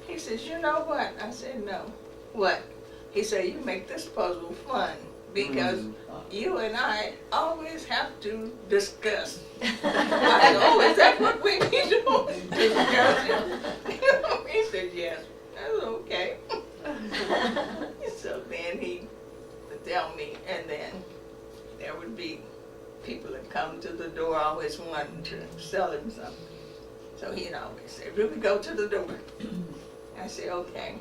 He says, you know what? I said, no. What? He said, you make this puzzle fun, because you and I always have to discuss. I said, oh, is that what we be doing? Discussing? He said, yes. That's okay. So then he would tell me, and then there would be people that come to the door always wanting to sell him something. So he'd always say, Ruby, go to the door. I said, okay.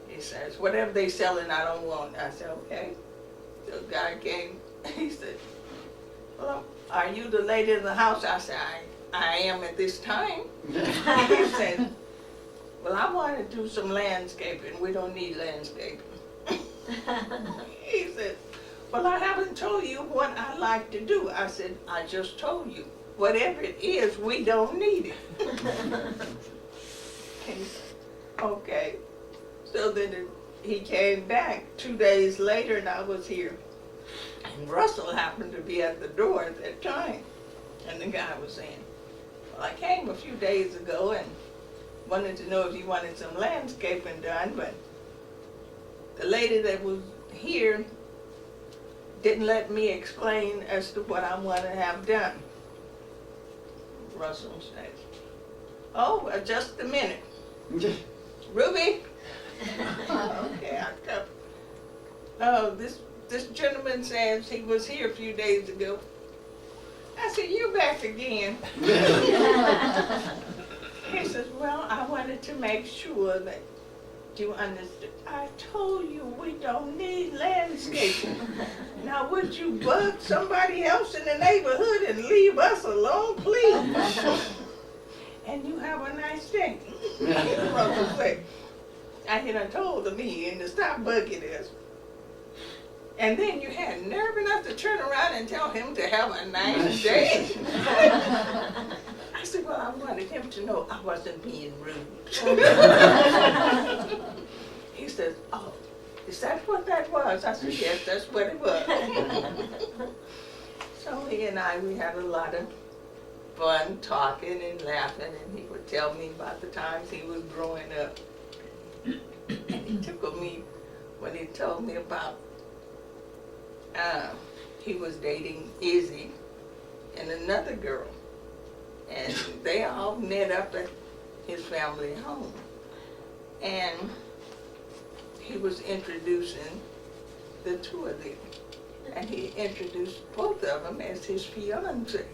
He says, whatever they selling, I don't want. I said, okay. So the guy came, he said, well, are you the lady in the house? I said, I am at this time. He said, well, I want to do some landscaping. We don't need landscaping. He said, well, I haven't told you what I like to do. I said, I just told you. Whatever it is, we don't need it. He said, okay. So then he came back 2 days later and I was here. And Russell happened to be at the door at that time. And the guy was saying, well, I came a few days ago and wanted to know if you wanted some landscaping done, but the lady that was here didn't let me explain as to what I want to have done. Russell said, oh, just a minute. Ruby? Okay, I come. Oh, this gentleman says he was here a few days ago. I said, you back again. He says, well, I wanted to make sure that you understood. I told you we don't need landscaping. Now would you bug somebody else in the neighborhood and leave us alone, please? And you have a nice day. Russell said, I had told him to stop bugging us. And then you had nerve enough to turn around and tell him to have a nice day. I said, well, I wanted him to know I wasn't being rude. He says, oh, is that what that was? I said, yes, that's what it was. So he and I, we had a lot of fun talking and laughing, and he would tell me about the times he was growing up. And he tickled me when he told me about he was dating Izzy and another girl. And they all met up at his family home. And he was introducing the two of them. And he introduced both of them as his fiancé.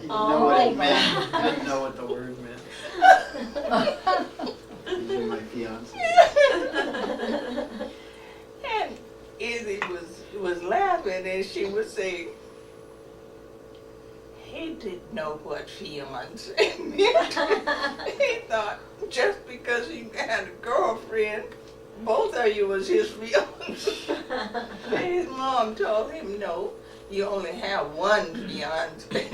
Oh, right. I didn't know what the word meant. These are my fiancé. And Izzy was laughing and she was saying, he didn't know what fiancé meant. He thought just because he had a girlfriend, both of you was his fiancé. His mom told him, no, you only have one fiancé.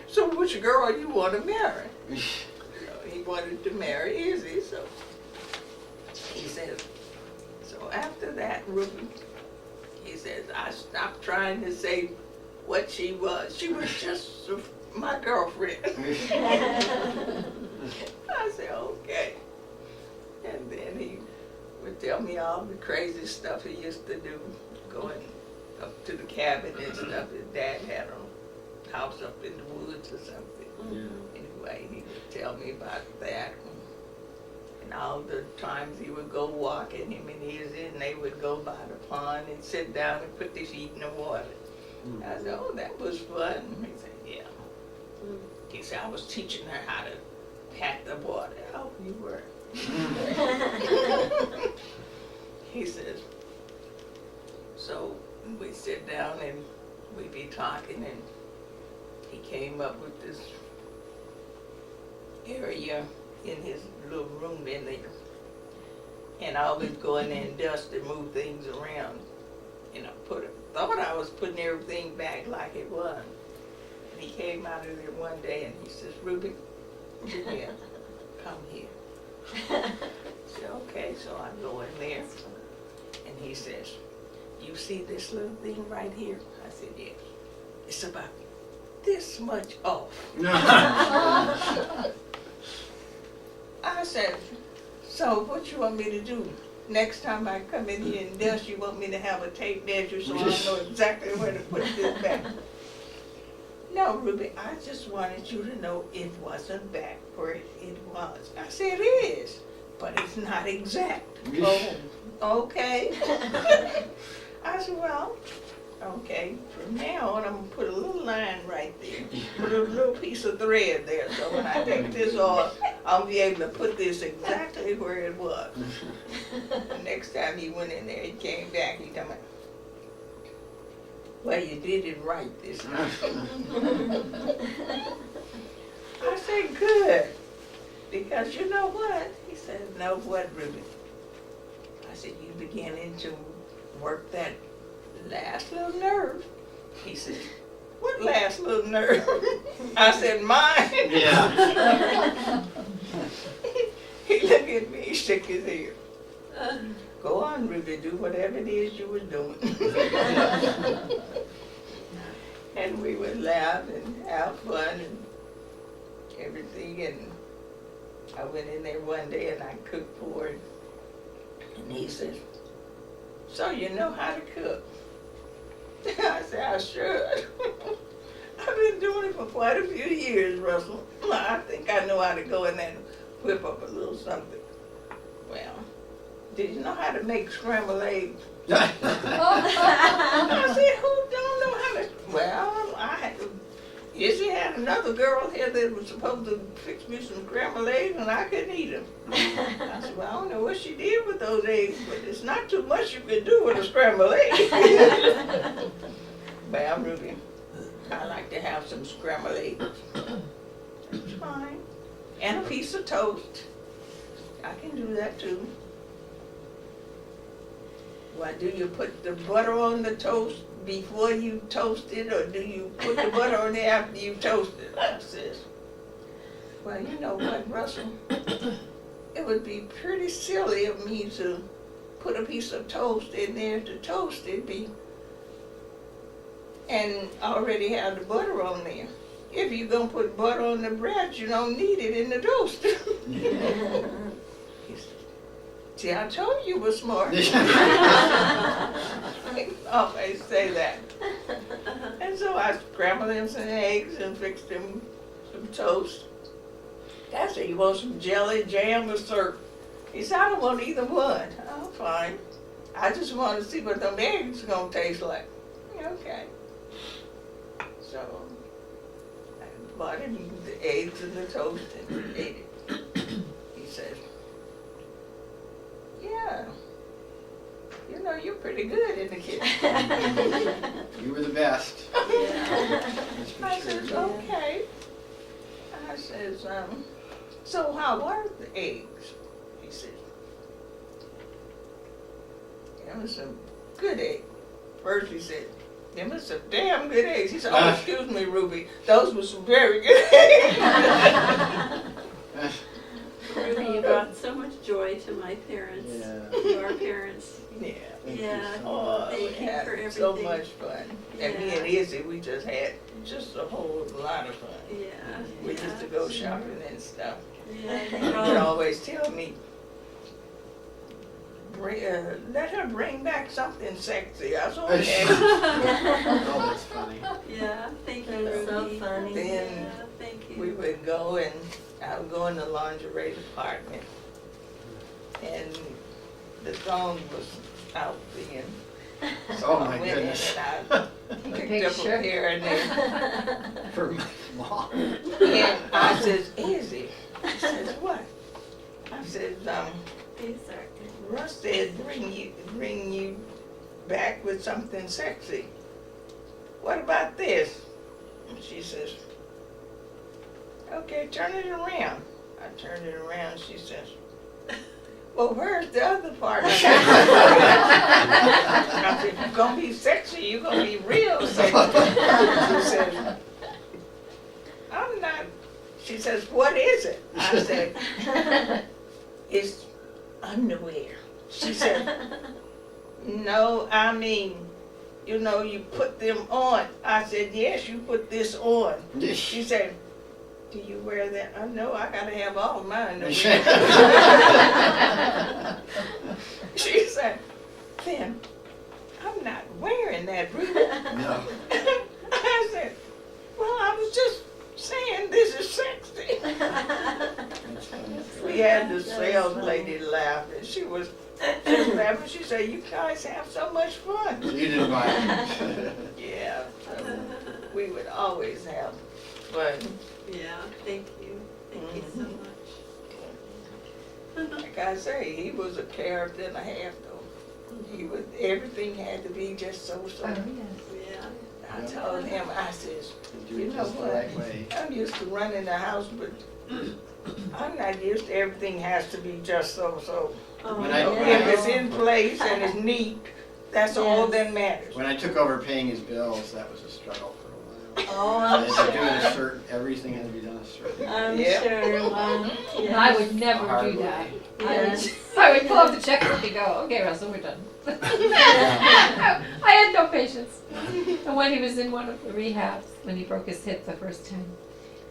So which girl you want to marry? So he wanted to marry Izzy, so he says, so after that, Ruby, he says, I stopped trying to say what she was. She was just my girlfriend. I said, okay. And then he would tell me all the crazy stuff he used to do, going up to the cabin and stuff. His dad had a house up in the woods or something. Yeah. Anyway, he would tell me about that. And all the times he would go walking, him and Izzy, and they would go by the pond and sit down and put their feet in the water. I said, oh, that was fun. He said, yeah. He said, I was teaching her how to pat the water. Oh, you were. He says, so we sit down and we be talking, and he came up with this area in his little room in there. And I always go in there and dust and move things around. And I thought I was putting everything back like it was. And he came out of there one day and he says, Ruby, yeah, come here. I said, okay, so I go in there and he says, you see this little thing right here? I said, yes. It's about this much off. I said, so what you want me to do? next time I come in here and dust, you want me to have a tape measure so I know exactly where to put this back. No, Ruby, I just wanted you to know it wasn't back where it was. I said, it is, but it's not exact. Oh, okay. I said, well, okay, from now on, I'm gonna put a little line right there. Put a little piece of thread there, so when I take this off, I'll be able to put this exactly where it was. The next time he went in there, he came back, he told me, well, you did it right this time. I said, good, because you know what? He said, no, what, Ruby? I said, you beginning to work that last little nerve. He said, what last little nerve? I said, mine. Yeah. He looked at me, he shook his head. Go on, Ruby, do whatever it is you was doing. And we would laugh and have fun and everything. And I went in there one day and I cooked for him. And he says, so you know how to cook? I said, I should. I've been doing it for quite a few years, Russell. I think I know how to go in there and whip up a little something. Well, did you know how to make scrambled eggs? I said, who don't know how to? Well, Izzy had another girl here that was supposed to fix me some scrambled eggs, and I couldn't eat them. I said, well, I don't know what she did with those eggs, but it's not too much you can do with a scrambled egg. Well, Ruby, I like to have some scrambled eggs. That's fine. And a piece of toast. I can do that too. Why, do you put the butter on the toast before you toast it, or do you put the butter on it after you toast it? I says, well, you know what, Russell? It would be pretty silly of me to put a piece of toast in there to toast it and already have the butter on there. If you're going to put butter on the bread, you don't need it in the toaster. See, I told you were smart. I always say that. And so I scrambled him some eggs and fixed him some toast. I said, you want some jelly, jam, or syrup? He said, I don't want either one. Oh, fine. I just want to see what them eggs are going to taste like. Okay. So I bought him the eggs and the toast and he ate it. He says, yeah, you know, you're pretty good in the kitchen. You were the best. That's for I sure. says, okay. I says, so how are the eggs? He says, them are some good eggs. First he said, them are some damn good eggs. He said, oh, excuse me, Ruby, those were some very good eggs. Ruby, you brought so much joy to my parents, to our parents. Yeah. Yeah. Oh, we Thank you had for everything. so much fun. And me Yeah. and Izzy, we just had just a whole lot of fun. Yeah. We used to go shopping and stuff. Yeah. He would always tell me, let her bring back something sexy. I was okay. Oh, that's funny. Yeah. Thank you, That's so Ruby. funny. Then Yeah, thank you. we would go and I would go in the lingerie department, and the thong was out then. So Oh, I my went in goodness. and I picked up a Picture. pair and then For my mom. and I says, Izzy. She says, what? I said, These are Russ said bring you back with something sexy. What about this? And she says, okay, turn it around. I turned it around, she says, well, where's the other part? I said, if you're gonna be sexy, you're gonna be real sexy. She says, I'm not. She says, what is it? I said, it's underwear. She said, no, I mean, you know, you put them on. I said, yes, you put this on. She said, do you wear that? I know, I gotta have all mine. She then, I'm not wearing that, Ruby. No. I said, well, I was just saying this is sexy. We had the sales lady laugh, and she was laughing. She said, you guys have so much fun. So you didn't buy it? Yeah, we would always have fun. Yeah, thank you. Thank you so much. Like I say, he was a character and a half, though. He was, everything had to be just so. Oh, yes. Yeah. I told him, I says, Do you it know just the what? right way. I'm used to running the house, but I'm not used to everything has to be just so. Oh, When You I- know, yeah. if it's in place and it's neat, that's all that matters. When I took over paying his bills, that was a struggle for a while. Oh, I I'm had to do it a sure. certain, everything had to be done a certain way. I'm Yeah. sure. Wow. I Yes. would never Hard do that. way. Yes. I would pull up the checkbook and go, okay, Russell, we're done. I had no patience. And when he was in one of the rehabs, when he broke his hip the first time,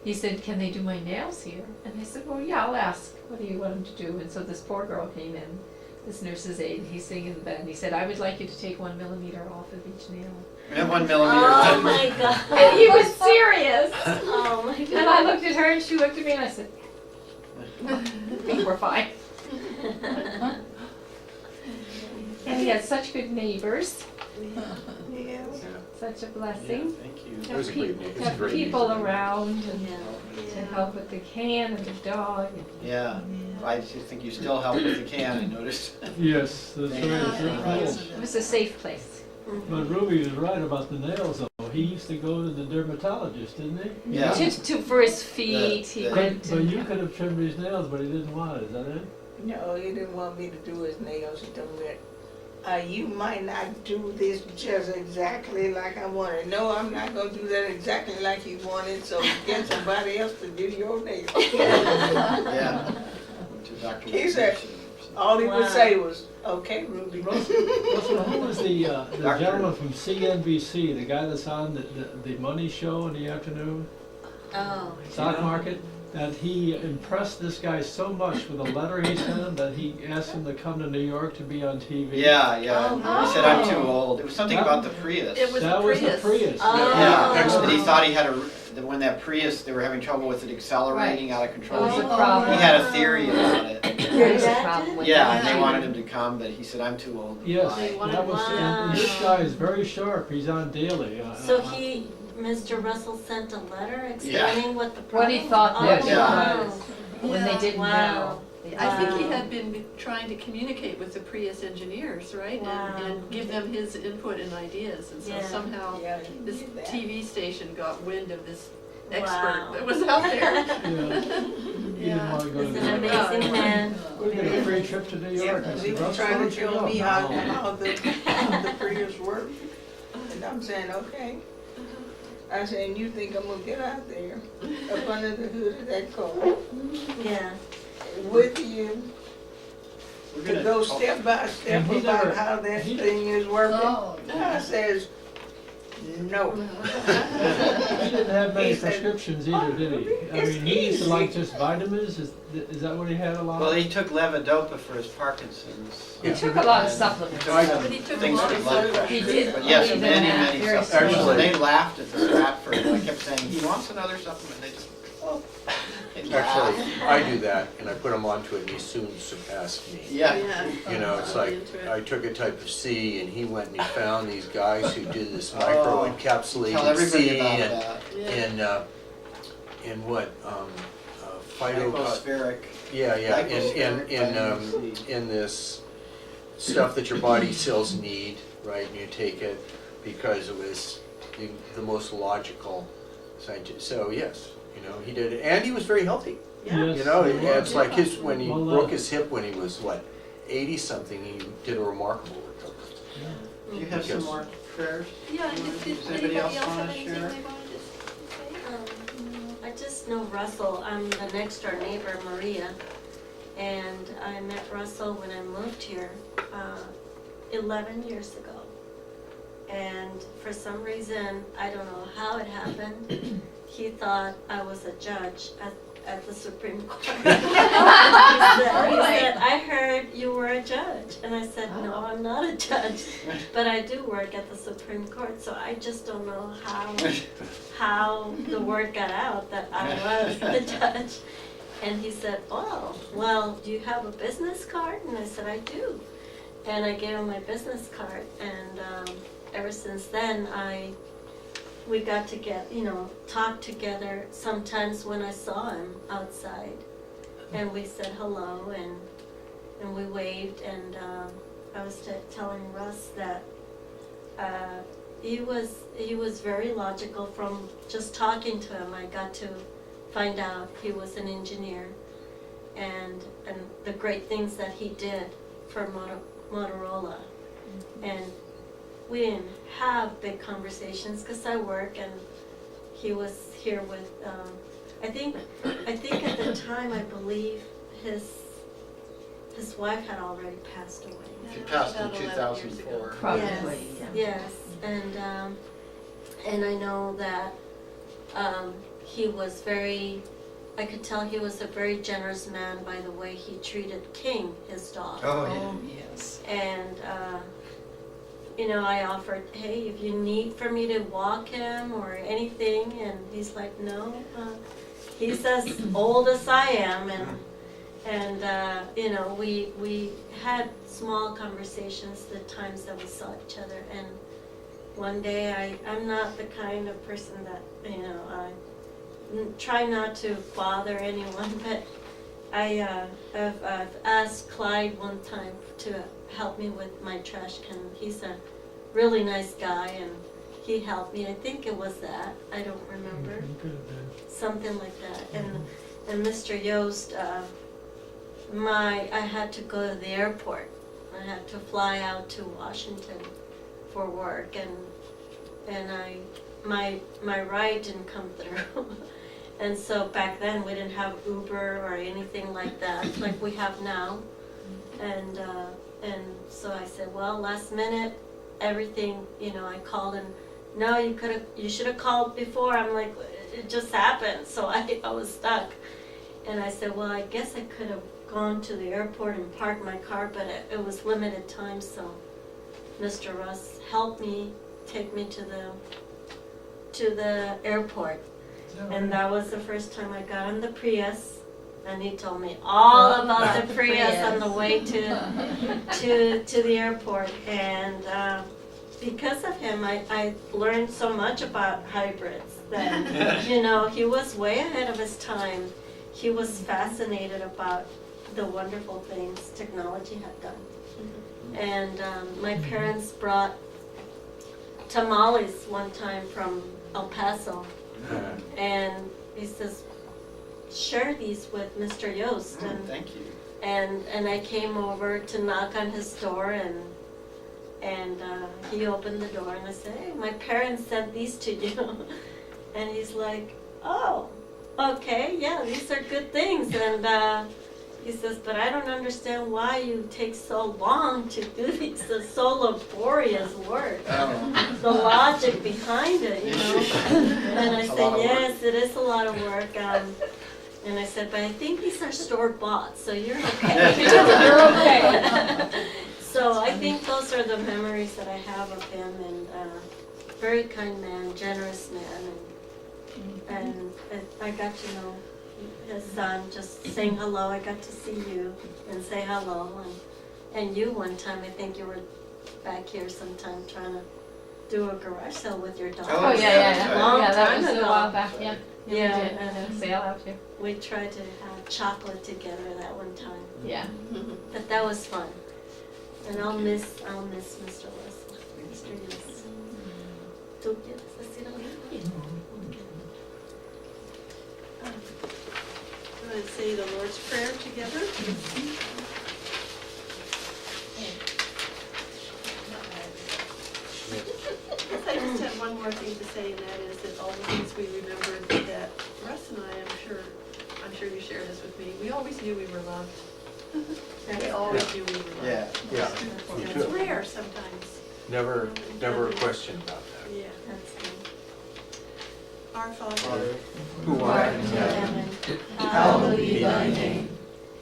he said, can they do my nails here? And I said, well, yeah, I'll ask. What do you want him to do? And so this poor girl came in, this nurse's aide, and he's sitting in the bed, and he said, I would like you to take 1 millimeter off of each nail. And 1 millimeter. Oh my God. And he was serious. Oh my God. And I looked at her, and she looked at me, and I said, I think we're fine. And he had such good neighbors, Yeah. such a Yeah, blessing. thank you. It was a great name. It's a Have great people name. around and Yeah. to help with the can and the dog. And Yeah, I just think you still help with the can, I noticed. Yes, that's right, it's real cool. it was a safe place. But Ruby was right about the nails though. He used to go to the dermatologist, didn't he? Yeah. For his feet, he The- went But you and, could have trimmed his nails, but he didn't want it, is that it? No, he didn't want me to do his nails. He told me, you might not do this just exactly like I wanted. No, I'm not gonna do that exactly like you wanted, so get somebody else to do your nails. Yeah. To Dr. He said- All he would Wow. say was, okay, Ruby. Russell, who was the Doctor. gentleman from CNBC, the guy that's on the money show in the afternoon, Oh. stock market? That he impressed this guy so much with a letter he sent him that he asked him to come to New York to be on TV. Yeah, yeah. Oh. He said, I'm too old. It was something about the Prius. It was That the was the Prius. Prius. Oh. Yeah, Oh. and he thought he had when that Prius, they were having trouble with it accelerating out of it control. was a Oh. problem. He had a theory about it. Your There was a dad problem did? with Yeah, that. and they wanted him to come, but he said, I'm too old. Yes, Bye. They wanted- that was, and this guy is very sharp, he's on daily. So Mr. Russell sent a letter explaining what the problem. What he thought Oh, that Yeah. wow. when they didn't Wow. know. I think he Wow. had been trying to communicate with the Prius engineers, right? Wow. And give them his input and ideas. And so Yeah. somehow Yeah, he this did that. TV station got wind of this expert Wow. that was out there. Yeah, he didn't want to go to He's New an York. amazing man. We get a free trip to New Yeah, York. I because said, he was "Russell, trying why to don't you show go?" me No. how the Prius worked. And I'm saying, okay. I said, and you think I'm gonna get out there up under the hood of that car Yeah. with you We're to gonna- go step by step And he about never- how that he- thing is working? Oh, I says, no. He didn't have many He said, prescriptions either, did he? I "It's mean, he used to easy." like just vitamins, is that what he had a lot? Well, he took levodopa for his Parkinson's. He took a lot of And supplements. took some But he took a things lot for of blood supplements. pressure. He did. But yes, Even many, that, many very supplements. slowly. They laughed at the Stratford. I kept saying, he wants another supplement. They just, oh. They laughed. Actually, I do that, and I put him onto it, and he soon surpassed me. Yeah. You know, it's Really like, into it. I took a type of C, and he went and he found these guys who did this Oh, micro Tell encapsulated everybody C, about and, that. Yeah. and what, phyto, Atmospheric. yeah, in this stuff that your body cells need, right, and you take it because it was the most logical scientific, so yes, you know, he did it, and he was very healthy. Yes, You know, he was. it's like when he Well, broke his hip when he was, 80-something, he did a remarkable recovery. Do you have some Because- more prayers? Yeah, Does did anybody else have wanna anything share? they wanted to say? I just know Russell. I'm the next door neighbor, Maria. And I met Russell when I moved here 11 years ago. And for some reason, I don't know how it happened, he thought I was a judge at the Supreme Court. He said, I heard you were a judge. And I said, no, I'm not a judge, but I do work at the Supreme Court, so I just don't know how the word got out that I was the judge. And he said, oh, well, do you have a business card? And I said, I do. And I gave him my business card, and ever since then, we got to talk together sometimes when I saw him outside. And we said hello, and we waved, and I was telling Russ that he was very logical. From just talking to him, I got to find out he was an engineer, and the great things that he did for Motorola. And we didn't have big conversations because I work, and he was here with, I think at the time, I believe his wife had already passed away. She passed in About 11 years ago. 2004. Probably, Yes, and I know that he was I could tell he was a very generous man by the way he treated King, his dog. Oh, yeah. Oh, yes. And, I offered, hey, if you need for me to walk him or anything, and he's like, no. He's as old as I am, and we had small conversations the times that we saw each other. And one day, I'm not the kind of person that, I try not to bother anyone, but I've asked Clyde one time to help me with my trash can. He's a really nice guy, and he helped me. I think it was that. I don't remember. Something like that. And Mr. Yost, I had to go to the airport. I had to fly out to Washington for work, and my ride didn't come through. And so back then we didn't have Uber or anything like that, like we have now. And so I said, well, last minute, everything, I called, and no, you should have called before. I'm like, it just happened, so I was stuck. And I said, well, I guess I could have gone to the airport and parked my car, but it was limited time, so Mr. Russ helped me, take me to the airport. And that was the first time I got on the Prius, and he told me all about the Prius on the way to the airport. And because of him, I learned so much about hybrids that, he was way ahead of his time. He was fascinated about the wonderful things technology had done. And my parents brought tamales one time from El Paso. And he says, share these with Mr. Yost. And Thank you. and I came over to knock on his door, and he opened the door, and I said, hey, my parents sent these to you. And he's like, oh, okay, yeah, these are good things. And he says, but I don't understand why you take so long to do these. It's so laborious work. Oh. The logic behind it, And I It's a said, lot of work. yes, it is a lot of work. And I said, but I think these are store-bought, so you're okay. You're okay. So I think those are the memories that I have of him, and very kind man, generous man, and I got to know his son, just saying hello. I got to see you and say hello, and you one time, I think you were back here sometime trying to do a garage sale with your dog. Oh, yeah. Long Yeah, that time was a ago. while back, yeah. Yeah, We did. and- A sale out here. We tried to have chocolate together that one time, Yeah. but that was fun. And I'll miss Mr. Russell, Mr. Yost. ¿Tú quieres decir algo? Go ahead and say the Lord's Prayer together. I just have one more thing to say, and that is that all the things we remembered that Russ and I, I'm sure you share this with me, we always knew we were loved. We always knew we were loved. Yeah. Yeah, me It's too. rare sometimes. Never a question about that. Yeah. That's good. Our Father, Father, Who art in heaven, Hallowed be thy name.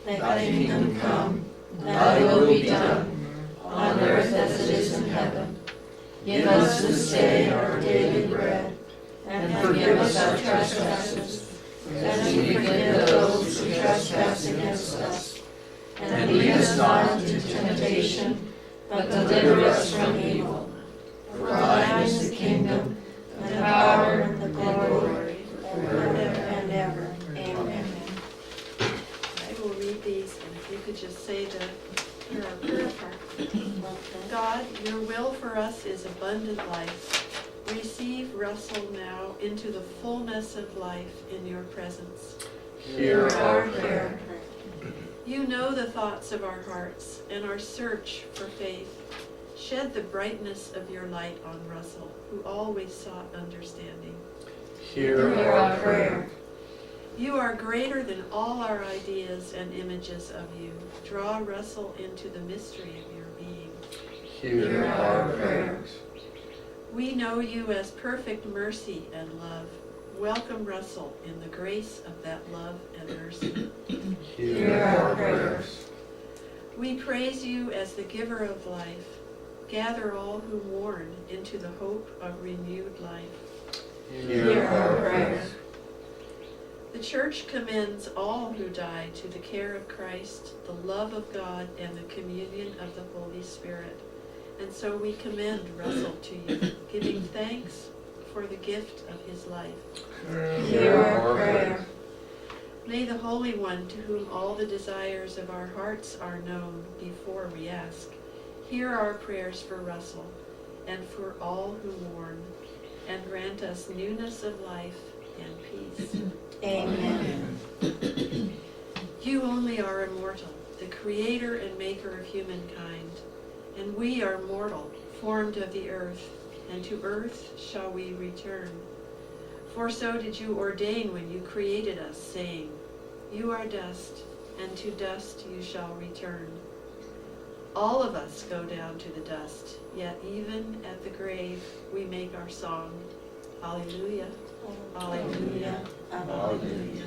Thy kingdom come, Thy will be done, on earth as it is in heaven. Give us this day our daily bread, and forgive us our trespasses, as we forgive those who trespass against us. And lead us not into temptation, but deliver us from evil. For thine is the kingdom, the power, and the glory, forever and ever. Amen. I will read these, and if you could just say our prayer part. God, your will for us is abundant life. Receive Russell now into the fullness of life in your presence. Hear our prayer. You know the thoughts of our hearts and our search for faith. Shed the brightness of your light on Russell, who always sought understanding. Hear our prayer. You are greater than all our ideas and images of you. Draw Russell into the mystery of your being. Hear our prayer. We know you as perfect mercy and love. Welcome Russell in the grace of that love and mercy. Hear our prayers. We praise you as the giver of life. Gather all who mourn into the hope of renewed life. Hear our prayers. The Church commends all who die to the care of Christ, the love of God, and the communion of the Holy Spirit. And so we commend Russell to you, giving thanks for the gift of his life. Hear our prayer. May the Holy One, to whom all the desires of our hearts are known before we ask, hear our prayers for Russell and for all who mourn, and grant us newness of life and peace. Amen. You only are immortal, the creator and maker of humankind, and we are mortal, formed of the earth, and to earth shall we return. For so did you ordain when you created us, saying, you are dust, and to dust you shall return. All of us go down to the dust, yet even at the grave we make our song. Alleluia, alleluia, alleluia.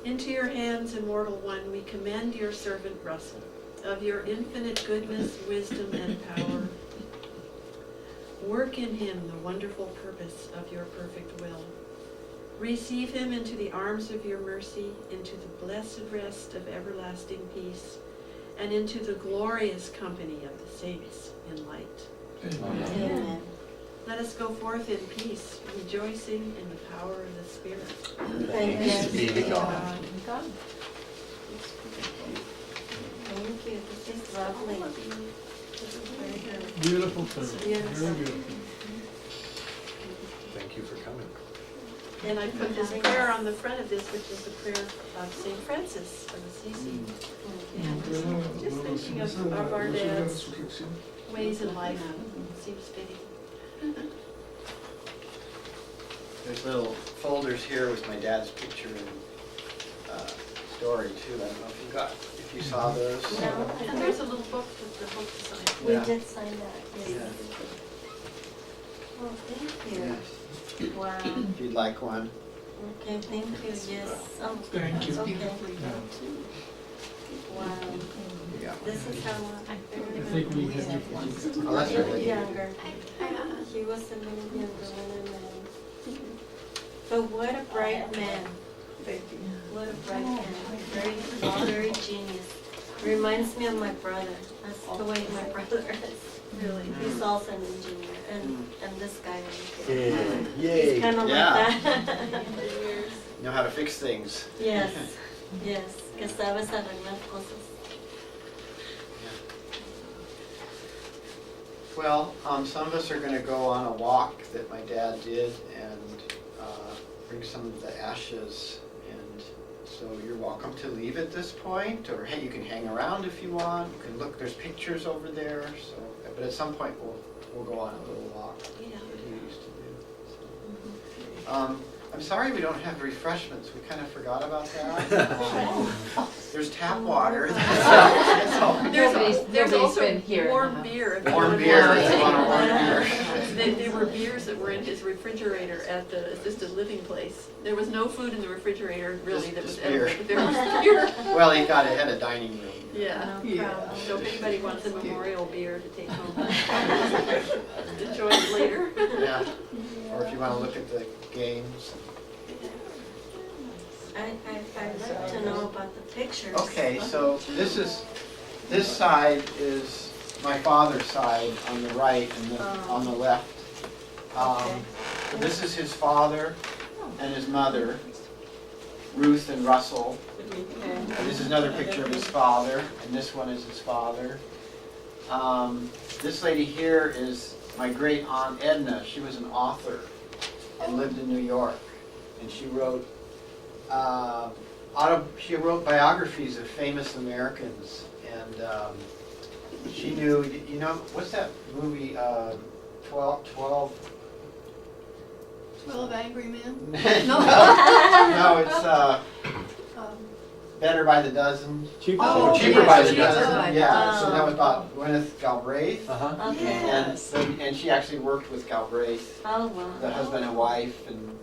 Into your hands, immortal one, we commend your servant Russell. Of your infinite goodness, wisdom, and power, work in him the wonderful purpose of your perfect will. Receive him into the arms of your mercy, into the blessed rest of everlasting peace, and into the glorious company of the saints in light. Amen. Let us go forth in peace, rejoicing in the power of the Spirit. Thanks be to God. Thank you, this is lovely. This is very good. Beautiful too, very Beautiful. beautiful. Thank you for coming. And I put this prayer on the front of this, which is the prayer of St. Francis of Assisi. And just thinking of our dad's ways in life seems fitting. There's little folders here with my dad's picture and story too. I don't know if you saw those. No, And there's a little book with the book design. we Yeah. did sign that, yes. Yeah. Well, thank you. Yes. Wow. If you'd like one. Okay, thank you, yes. Oh, Thank you. okay. Yeah. Wow. Yeah. This is how I think we have. Oh, that's he was right. younger. He was a little younger when I met him. But what a bright man. What a bright man. Very genius. Reminds me of my brother. That's the way my brother is. Really. He's also an engineer, and this guy right here. Yay. He's kind of Yeah. like that. Know how to fix things. Yes, yes. Que sabes arreglar cosas. Well, some of us are going to go on a walk that my dad did and bring some of the ashes. And so you're welcome to leave at this point, or hey, you can hang around if you want. You can look. There's pictures over there. So, but at some point we'll go on a little walk that he used to do. So. I'm sorry we don't have refreshments. We kind of forgot about that. There's tap water. That's all. Nobody's There's also been here in the warm house. beer. if you Warm want beer, one. if you want a warm beer. There were beers that were in his refrigerator at the assisted living place. There was no food in the refrigerator really that was Just beer. edible, but there was beer. Well, he had a dining room. Yeah. Yeah. So if anybody wants a memorial beer to take home, enjoy it later. Yeah. Or if you want to look at the games. I'd like to know about the pictures. Okay, so this side is my father's side on the right and on the left. Okay. So this is his father and his mother, Ruth and Russell. And this is another picture of his father, and this one is his father. This lady here is my great aunt Edna. She was an author and lived in New York, and she wrote biographies of famous Americans, and she knew, you know, what's that movie, 12 Angry Men? No, it's Better by the Dozen. Cheaper Oh, Cheaper yes, by the Cheaper Dozen. by the Yeah, so Dozen. that was about Gwyneth Galbraith. Uh-huh. Okay. And she actually worked with Galbraith, Oh, wow. the husband and wife, and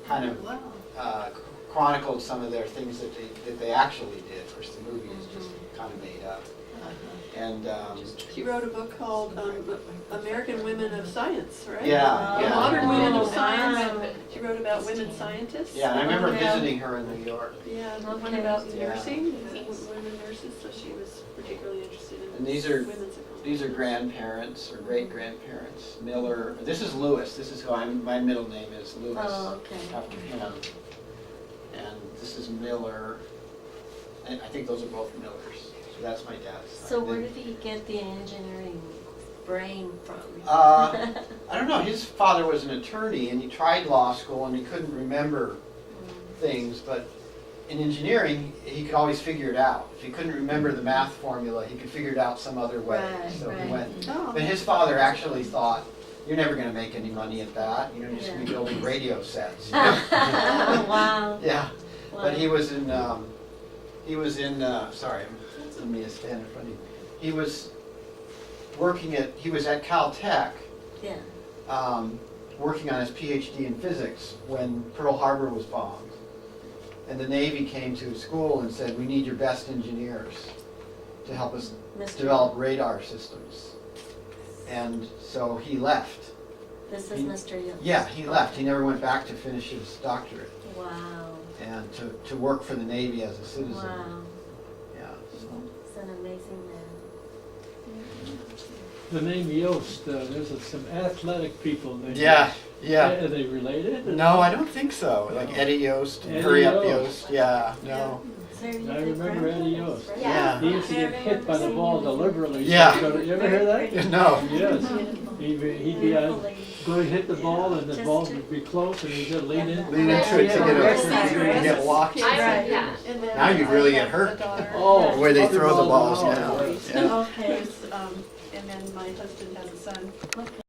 kind of Wow. chronicled some of their things that they actually did. Of course, the movie is just kind of made up. And She wrote a book called American Women of Science, right? yeah, yeah. Modern Women of Oh, Science. wow. She wrote about women scientists. Yeah, and I remember Yeah. visiting her in New York. Yeah, and one Okay. about Yeah. nursing, women nurses, so she was particularly interested in And these are- women's These are grandparents or great-grandparents. Miller. This is Lewis. This is who my middle name is, Lewis, Oh, okay. after him. And this is Miller. And I think those are both Millers. So that's my dad's side. So where did he get the engineering brain from? I don't know. His father was an attorney, and he tried law school, and he couldn't remember things. But in engineering, he could always figure it out. If he couldn't remember the math formula, he could figure it out some other way. Right, So he right. went. Oh. But his father actually thought, "You're never going to make any money at that. You're just going to be Yeah. building radio sets." You know? Wow. Yeah. Wow. But he was in. Sorry, let me stand in front of you. He was He was at Caltech. Yeah. Working on his PhD in physics when Pearl Harbor was bombed. And the Navy came to his school and said, "We need your best engineers to help us Mr. develop radar systems." And so he left. This is Mr. Yost. Yeah, he left. He never went back to finish his doctorate Wow. and to work for the Navy as a citizen. Wow. Yeah, so. He's an amazing man. The name Yost, there's some athletic people named Yeah, Yost. yeah. Are they related? No, I don't think so. Like Eddie Yost, and Eddie Hurry Up Yost. Yost. Yeah, no. So you I did remember Eddie grandparents, Yost. right? Yeah. He used to get hit by the ball deliberately. Yeah. So you ever hear that? No. Yes. He'd be going to hit the ball and the ball would be close and he'd just lean in. Lean into it to get blocked. I, yeah. And then Now you really I get have hurt. a daughter. Oh, The way they 100 throw the miles balls an hour. now. Yeah. Okay. And then my husband has a son. Okay.